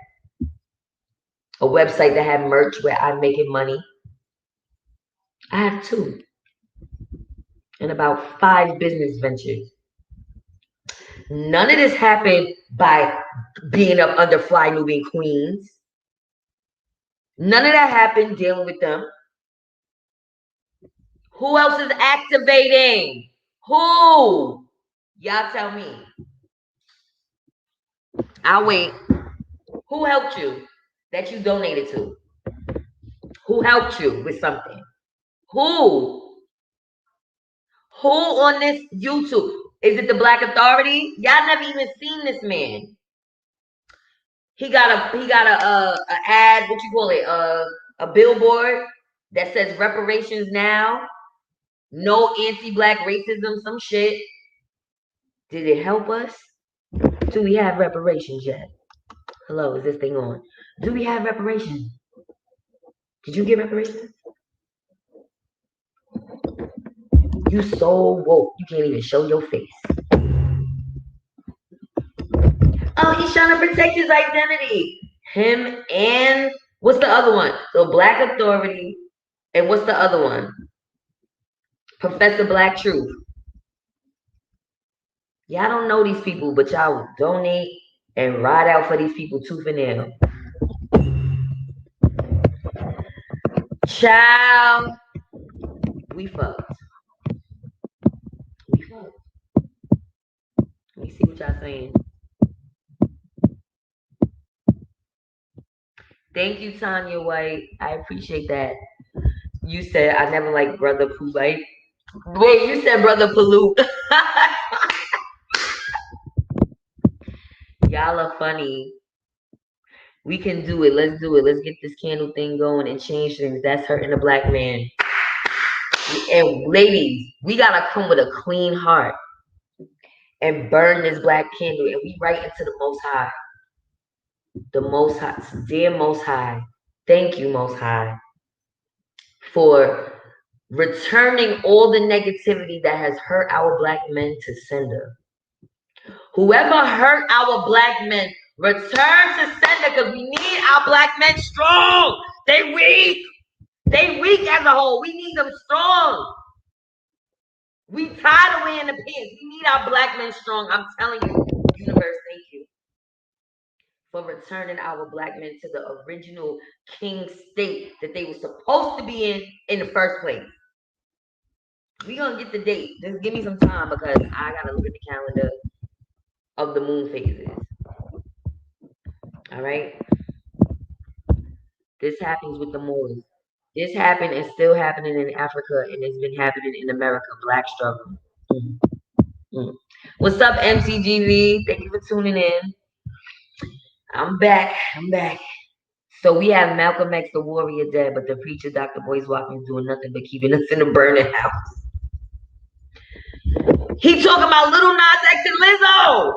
A website that had merch where I'm making money. I have 2. And about 5 business ventures. None of this happened by being up under Fly Nubian Queens. None of that happened dealing with them. Who else is activating? Who? Y'all tell me. I'll wait. Who helped you? that you donated to? Who helped you with something? Who? Who on this YouTube? Is it the Black Authority? Y'all never even seen this man. He got a ad, what you call it? A billboard that says reparations now. No anti-black racism, some shit. Did it help us? Do we have reparations yet? Hello, is this thing on? Do we have reparations? Did you get reparations? You so woke, you can't even show your face. Oh, he's trying to protect his identity. Him and what's the other one? So Black Authority, and what's the other one? Professor Black Truth. Y'all don't know these people, but y'all donate and ride out for these people tooth and nail. Child, we fucked. We fucked. Let me see what y'all saying. Thank you, Tanya White. I appreciate that. You said I never liked Brother Poolite. Wait, you said Brother Pollute. Y'all are funny. We can do it. Let's do it. Let's get this candle thing going and change things. That's hurting the black man. And ladies, we gotta come with a clean heart and burn this black candle. And we right into the Most High. The Most High, dear Most High. Thank you, Most High, for returning all the negativity that has hurt our black men to sender. Whoever hurt our black men, return to sender, because we need our black men strong. They weak. They weak as a whole. We need them strong. We tired of wearing the pants. We need our black men strong. I'm telling you, universe, thank you for returning our black men to the original king state that they were supposed to be in the first place. We're going to get the date. Just give me some time because I got to look at the calendar of the moon phases. All right? This happens with the Moors. This happened and still happening in Africa, and it's been happening in America. Black struggle. What's up, MCGV? Thank you for tuning in. I'm back. So we have Malcolm X, the warrior, dead, but the preacher, Dr. Boyce Watkins, doing nothing but keeping us in a burning house. He talking about Little Nas X and Lizzo.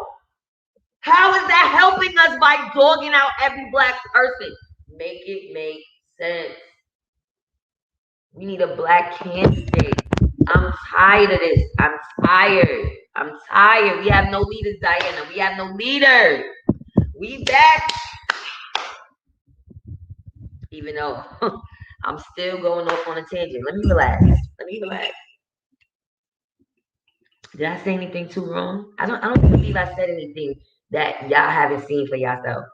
How is that helping us by dogging out every black person? Make it make sense. We need a black candidate. I'm tired of this. I'm tired. We have no leaders, Diana. We have no leaders. We back. Even though I'm still going off on a tangent. Let me relax. Did I say anything too wrong? I don't believe I said anything that y'all haven't seen for yourself.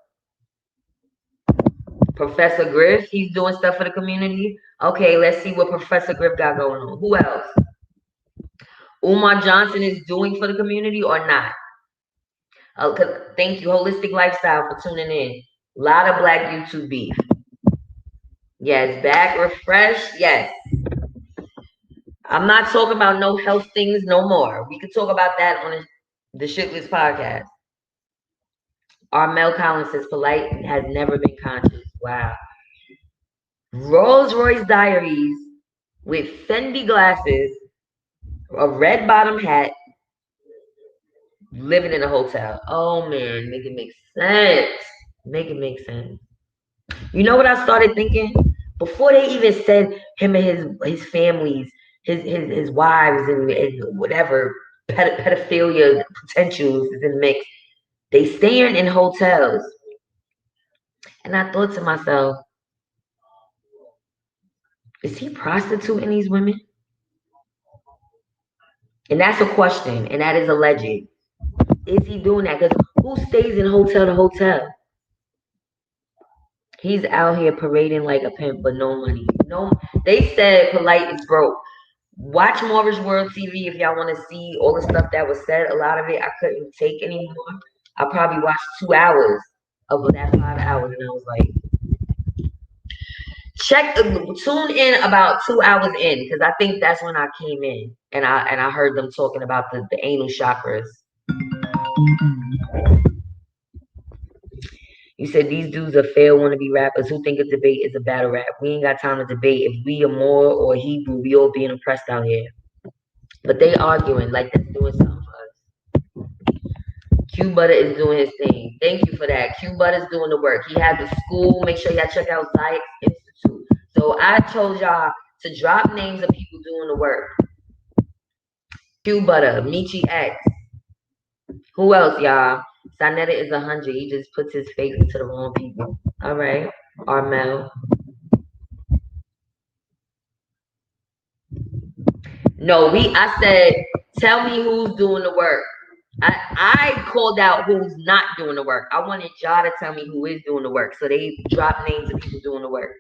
Professor Griff, he's doing stuff for the community. Okay, let's see what Professor Griff got going on. Who else? Umar Johnson is doing for the community or not? Thank you, Holistic Lifestyle, for tuning in. A lot of black YouTube beef. Yes, back, refresh, yes. I'm not talking about no health things no more. We could talk about that on the Shitless podcast. Mel Collins says polite has never been conscious. Wow. Rolls Royce Diaries with Fendi glasses, a red bottom hat, living in a hotel. Oh man, make it make sense. Make it make sense. You know what I started thinking? Before they even said him and his families, his wives and whatever pedophilia potentials is in the mix, they staying in hotels. And I thought to myself, is he prostituting these women? And that's a question, and that is alleged. Is he doing that? Because who stays in hotel to hotel? He's out here parading like a pimp, but no money. No, they said polite is broke. Watch Morris World TV if y'all want to see all the stuff that was said. A lot of it I couldn't take anymore. I probably watched 2 hours of that 5 hours, and I was like, Tune in about 2 hours in, because I think that's when I came in and I heard them talking about the anal chakras. You said these dudes are fair wannabe rappers who think a debate is a battle rap. We ain't got time to debate. If we are Moor or Hebrew, we all being oppressed out here. But they arguing like that's doing something for us. Q Butter is doing his thing. Thank you for that. Q Butter's doing the work. He has a school. Make sure y'all check out Zion Institute. So I told y'all to drop names of people doing the work. Q Butter, Michi X. Who else, y'all? Sanetta is 100. He just puts his face into the wrong people. All right. Armel. No, I said, tell me who's doing the work. I called out who's not doing the work. I wanted y'all to tell me who is doing the work. So they drop names of people doing the work.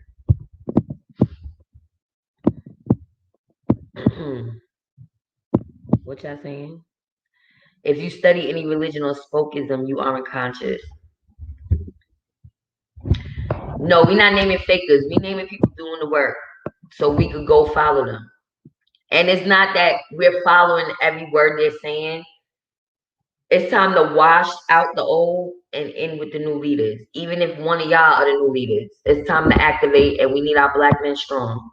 What y'all saying? If you study any religion or spokeism, you aren't conscious. No, we're not naming fakers. We naming people doing the work so we could go follow them. And it's not that we're following every word they're saying. It's time to wash out the old and in with the new leaders. Even if one of y'all are the new leaders, it's time to activate, and we need our black men strong.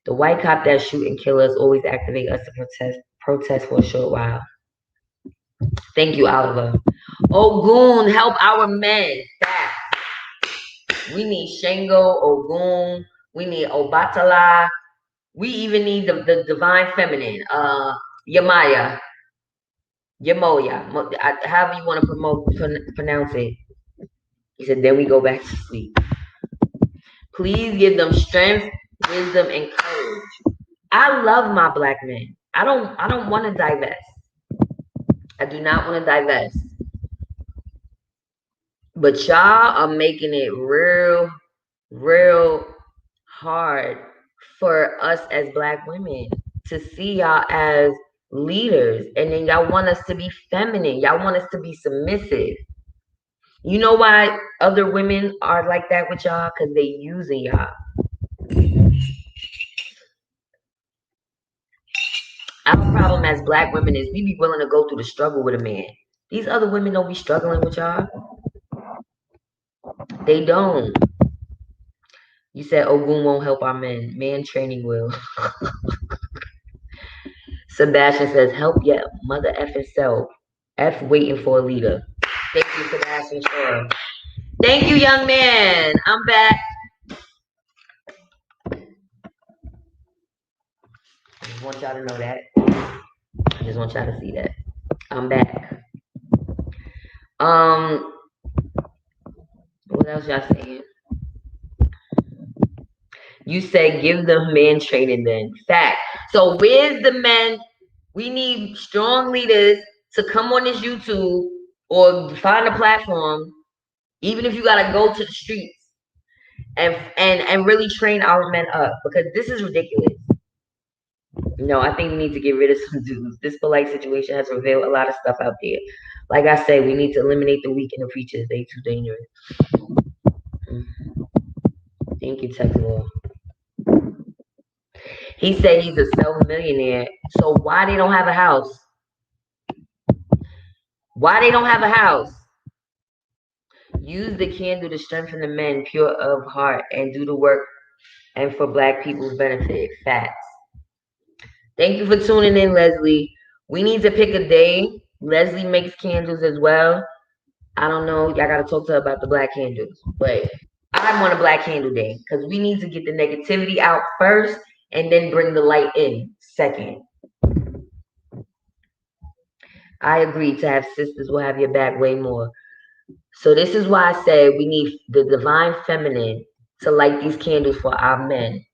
The white cop that shoot and kill us always activate us to protest for a short while. Thank you, Oliver. Ogun, help our men. Fast. We need Shango, Ogun. We need Obatala. We even need the divine feminine. Yamaya. Yamoya. However you want to pronounce it. He said, then we go back to sleep. Please give them strength, wisdom, and courage. I love my black men. I don't want to divest. I do not want to divest. But y'all are making it real, real hard for us as black women to see y'all as leaders. And then y'all want us to be feminine. Y'all want us to be submissive. You know why other women are like that with y'all? Because they using y'all. Our problem as black women is we be willing to go through the struggle with a man. These other women don't be struggling with y'all. They don't. You said Ogun won't help our men. Man training will. Sebastian says, help your mother effing self. F waiting for a leader. Thank you, Sebastian. Sure. Thank you, young man. I'm back. I just want y'all to know that. I just want y'all to see that. I'm back. What else y'all saying? You said give them man training then. Fact. So where's the men? We need strong leaders to come on this YouTube or find a platform, even if you gotta go to the streets and really train our men up, because this is ridiculous. No, I think we need to get rid of some dudes. This polite situation has revealed a lot of stuff out there. Like I said, we need to eliminate the weak and the preachers. They too dangerous. Thank you, Texas. He said he's a self-millionaire. So why they don't have a house? Why they don't have a house? Use the candle to strengthen the men pure of heart and do the work and for black people's benefit. Facts. Thank you for tuning in, Leslie. We need to pick a day. Leslie makes candles as well. I don't know. Y'all got to talk to her about the black candles. But I want a black candle day because we need to get the negativity out first and then bring the light in second. I agree. To have sisters will have your back way more. So this is why I said we need the divine feminine to light these candles for our men.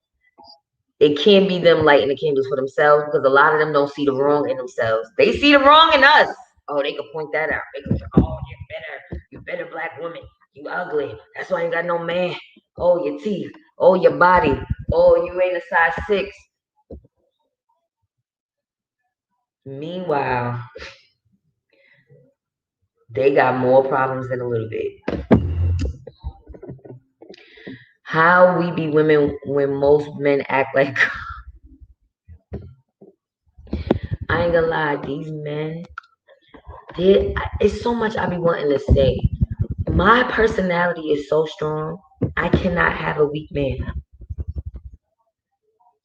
It can't be them lighting the candles for themselves, because a lot of them don't see the wrong in themselves. They see the wrong in us. Oh, they can point that out. They can say, oh, you better black woman. You ugly. That's why you got no man. Oh, your teeth. Oh, your body. Oh, you ain't a size 6. Meanwhile, they got more problems than a little bit. How we be women when most men act like I ain't gonna lie, these men, it's so much I be wanting to say. My personality is so strong, I cannot have a weak man.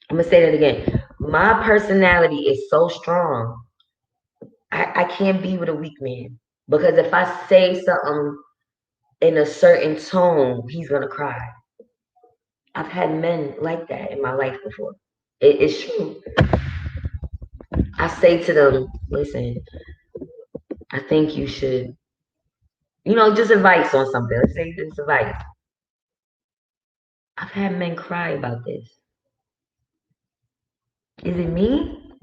I'm gonna say that again. My personality is so strong, I can't be with a weak man. Because if I say something in a certain tone, he's gonna cry. I've had men like that in my life before. It's true. I say to them, listen, I think you should, just advice on something. Let's say this advice. I've had men cry about this. Is it me?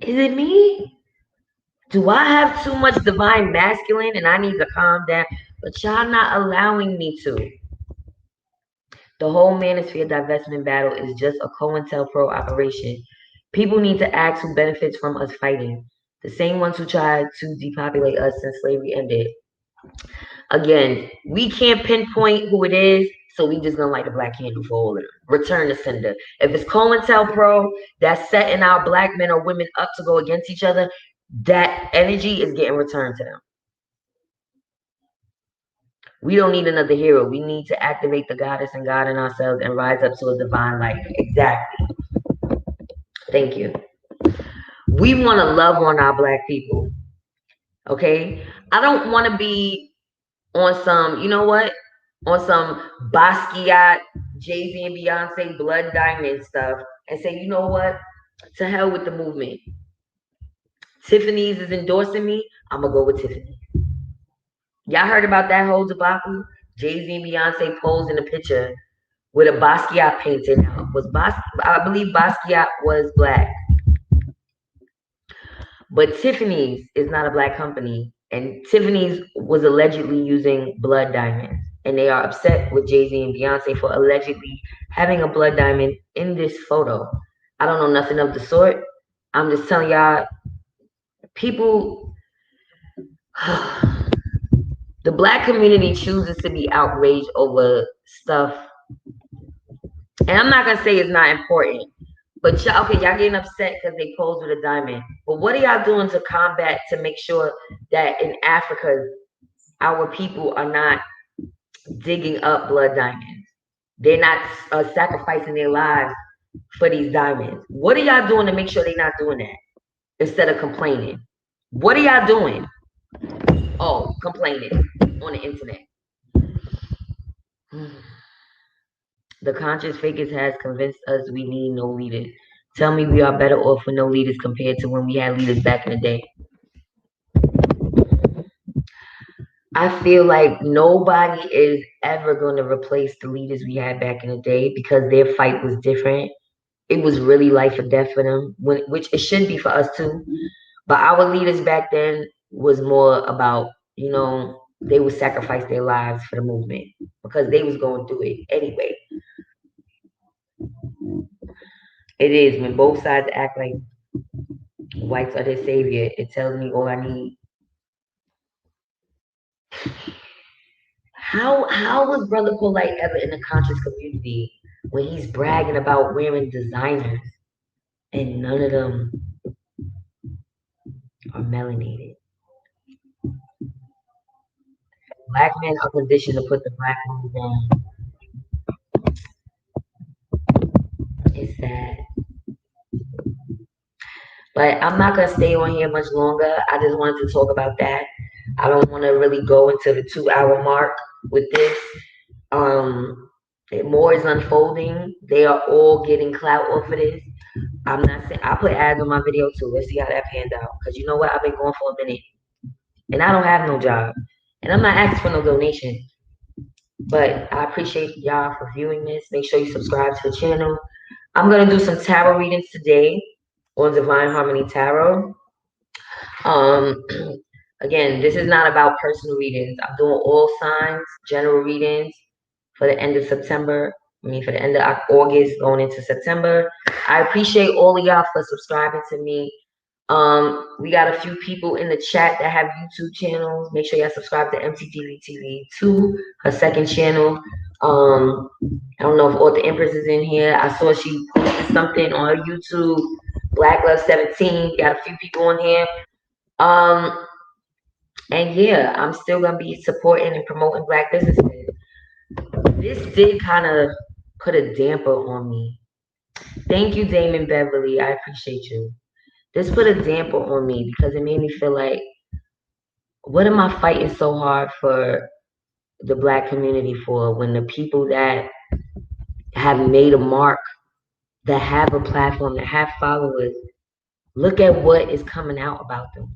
Is it me? Do I have too much divine masculine and I need to calm down? But y'all not allowing me to. The whole manosphere divestment battle is just a COINTELPRO operation. People need to ask who benefits from us fighting. The same ones who tried to depopulate us since slavery ended. Again, we can't pinpoint who it is, so we just gonna light a black candle for all of them. Return the sender. If it's COINTELPRO that's setting our black men or women up to go against each other, that energy is getting returned to them. We don't need another hero. We need to activate the goddess and God in ourselves and rise up to a divine light. Exactly. Thank you. We want to love on our black people. Okay? I don't want to be on some, on some Basquiat, Jay-Z and Beyonce Blood Diamond stuff and say, you know what? To hell with the movement. Tiffany's is endorsing me. I'm going to go with Tiffany. Y'all heard about that whole debacle? Jay-Z and Beyonce posed in a picture with a Basquiat painting out. I believe Basquiat was black. But Tiffany's is not a black company. And Tiffany's was allegedly using blood diamonds. And they are upset with Jay-Z and Beyonce for allegedly having a blood diamond in this photo. I don't know nothing of the sort. I'm just telling y'all, people, the black community chooses to be outraged over stuff. And I'm not going to say it's not important. But y'all getting upset because they posed with a diamond. But what are y'all doing to combat, to make sure that in Africa, our people are not digging up blood diamonds? They're not sacrificing their lives for these diamonds. What are y'all doing to make sure they're not doing that instead of complaining? What are y'all doing? Oh, complaining on the internet. The conscious fakers has convinced us we need no leaders. Tell me we are better off with no leaders compared to when we had leaders back in the day. I feel like nobody is ever going to replace the leaders we had back in the day because their fight was different. It was really life or death for them, which it should be for us too. But our leaders back then was more about, they would sacrifice their lives for the movement because they was going through it anyway. It is when both sides act like whites are their savior. It tells me all I need. How was Brother Polite ever in the conscious community when he's bragging about wearing designers and none of them are melanated? Black men are conditioned to put the black woman down. It's sad. But I'm not going to stay on here much longer. I just wanted to talk about that. I don't want to really go into the 2-hour mark with this. More is unfolding. They are all getting clout off of this. I'm not saying, I put ads on my video too. Let's see how that panned out. Because you know what? I've been going for a minute. And I don't have no job. And I'm not asking for no donation. But I appreciate y'all for viewing this. Make sure you subscribe to the channel. I'm going to do some tarot readings today on Divine Harmony Tarot. Again, this is not about personal readings. I'm doing all signs, general readings for the end of September. For the end of August, going into September. I appreciate all of y'all for subscribing to me. We got a few people in the chat that have YouTube channels. Make sure y'all subscribe to MTTV TV 2, her second channel. I don't know if Author Empress is in here. I saw she posted something on her YouTube. Black Love 17. Got a few people on here. And yeah, I'm still gonna be supporting and promoting Black businesses. This did kind of put a damper on me. Thank you, Damon Beverly. I appreciate you. This put a damper on me because it made me feel like, what am I fighting so hard for the Black community for when the people that have made a mark, that have a platform, that have followers, look at what is coming out about them.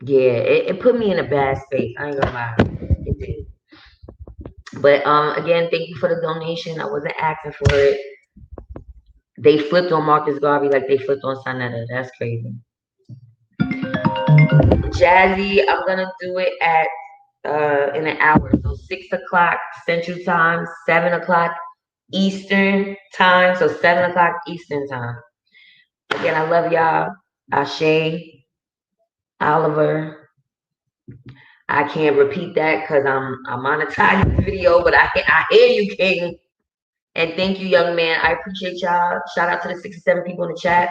Yeah, it put me in a bad space. I ain't gonna lie. It did. But again, thank you for the donation. I wasn't asking for it. They flipped on Marcus Garvey like they flipped on Sonetta. That's crazy. Jazzy, I'm gonna do it at in an hour. So 6 o'clock Central Time, 7 o'clock Eastern Time. So 7 o'clock Eastern Time. Again, I love y'all. Ashe, Oliver. I can't repeat that because I'm monetizing the video, but I hear you, King. And thank you, young man. I appreciate y'all. Shout out to the 67 people in the chat.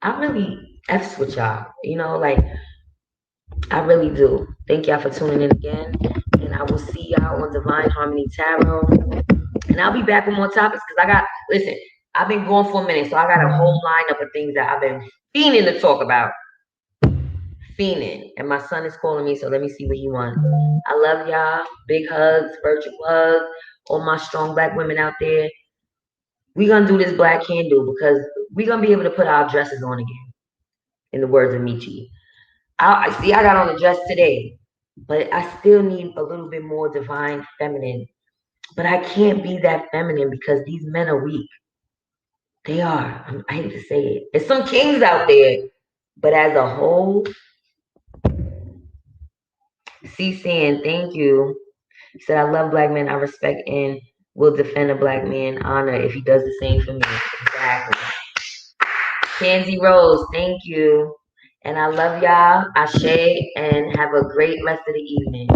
I really F's with y'all. You know, like, I really do. Thank y'all for tuning in again. And I will see y'all on Divine Harmony Tarot. And I'll be back with more topics because listen, I've been going for a minute, so I got a whole lineup of things that I've been fiending to talk about. Fiending. And my son is calling me, so let me see what he wants. I love y'all. Big hugs, virtual hugs. All my strong Black women out there. We're going to do this Black Candle because we're going to be able to put our dresses on again, in the words of Michi. I got on a dress today, but I still need a little bit more divine feminine. But I can't be that feminine because these men are weak. They are. I hate to say it. There's some kings out there, but as a whole, C-San, thank you. He said, I love Black men. I respect and will defend a Black man honor if he does the same for me. Exactly. Tansy Rose, thank you. And I love y'all. Ashe, and have a great rest of the evening.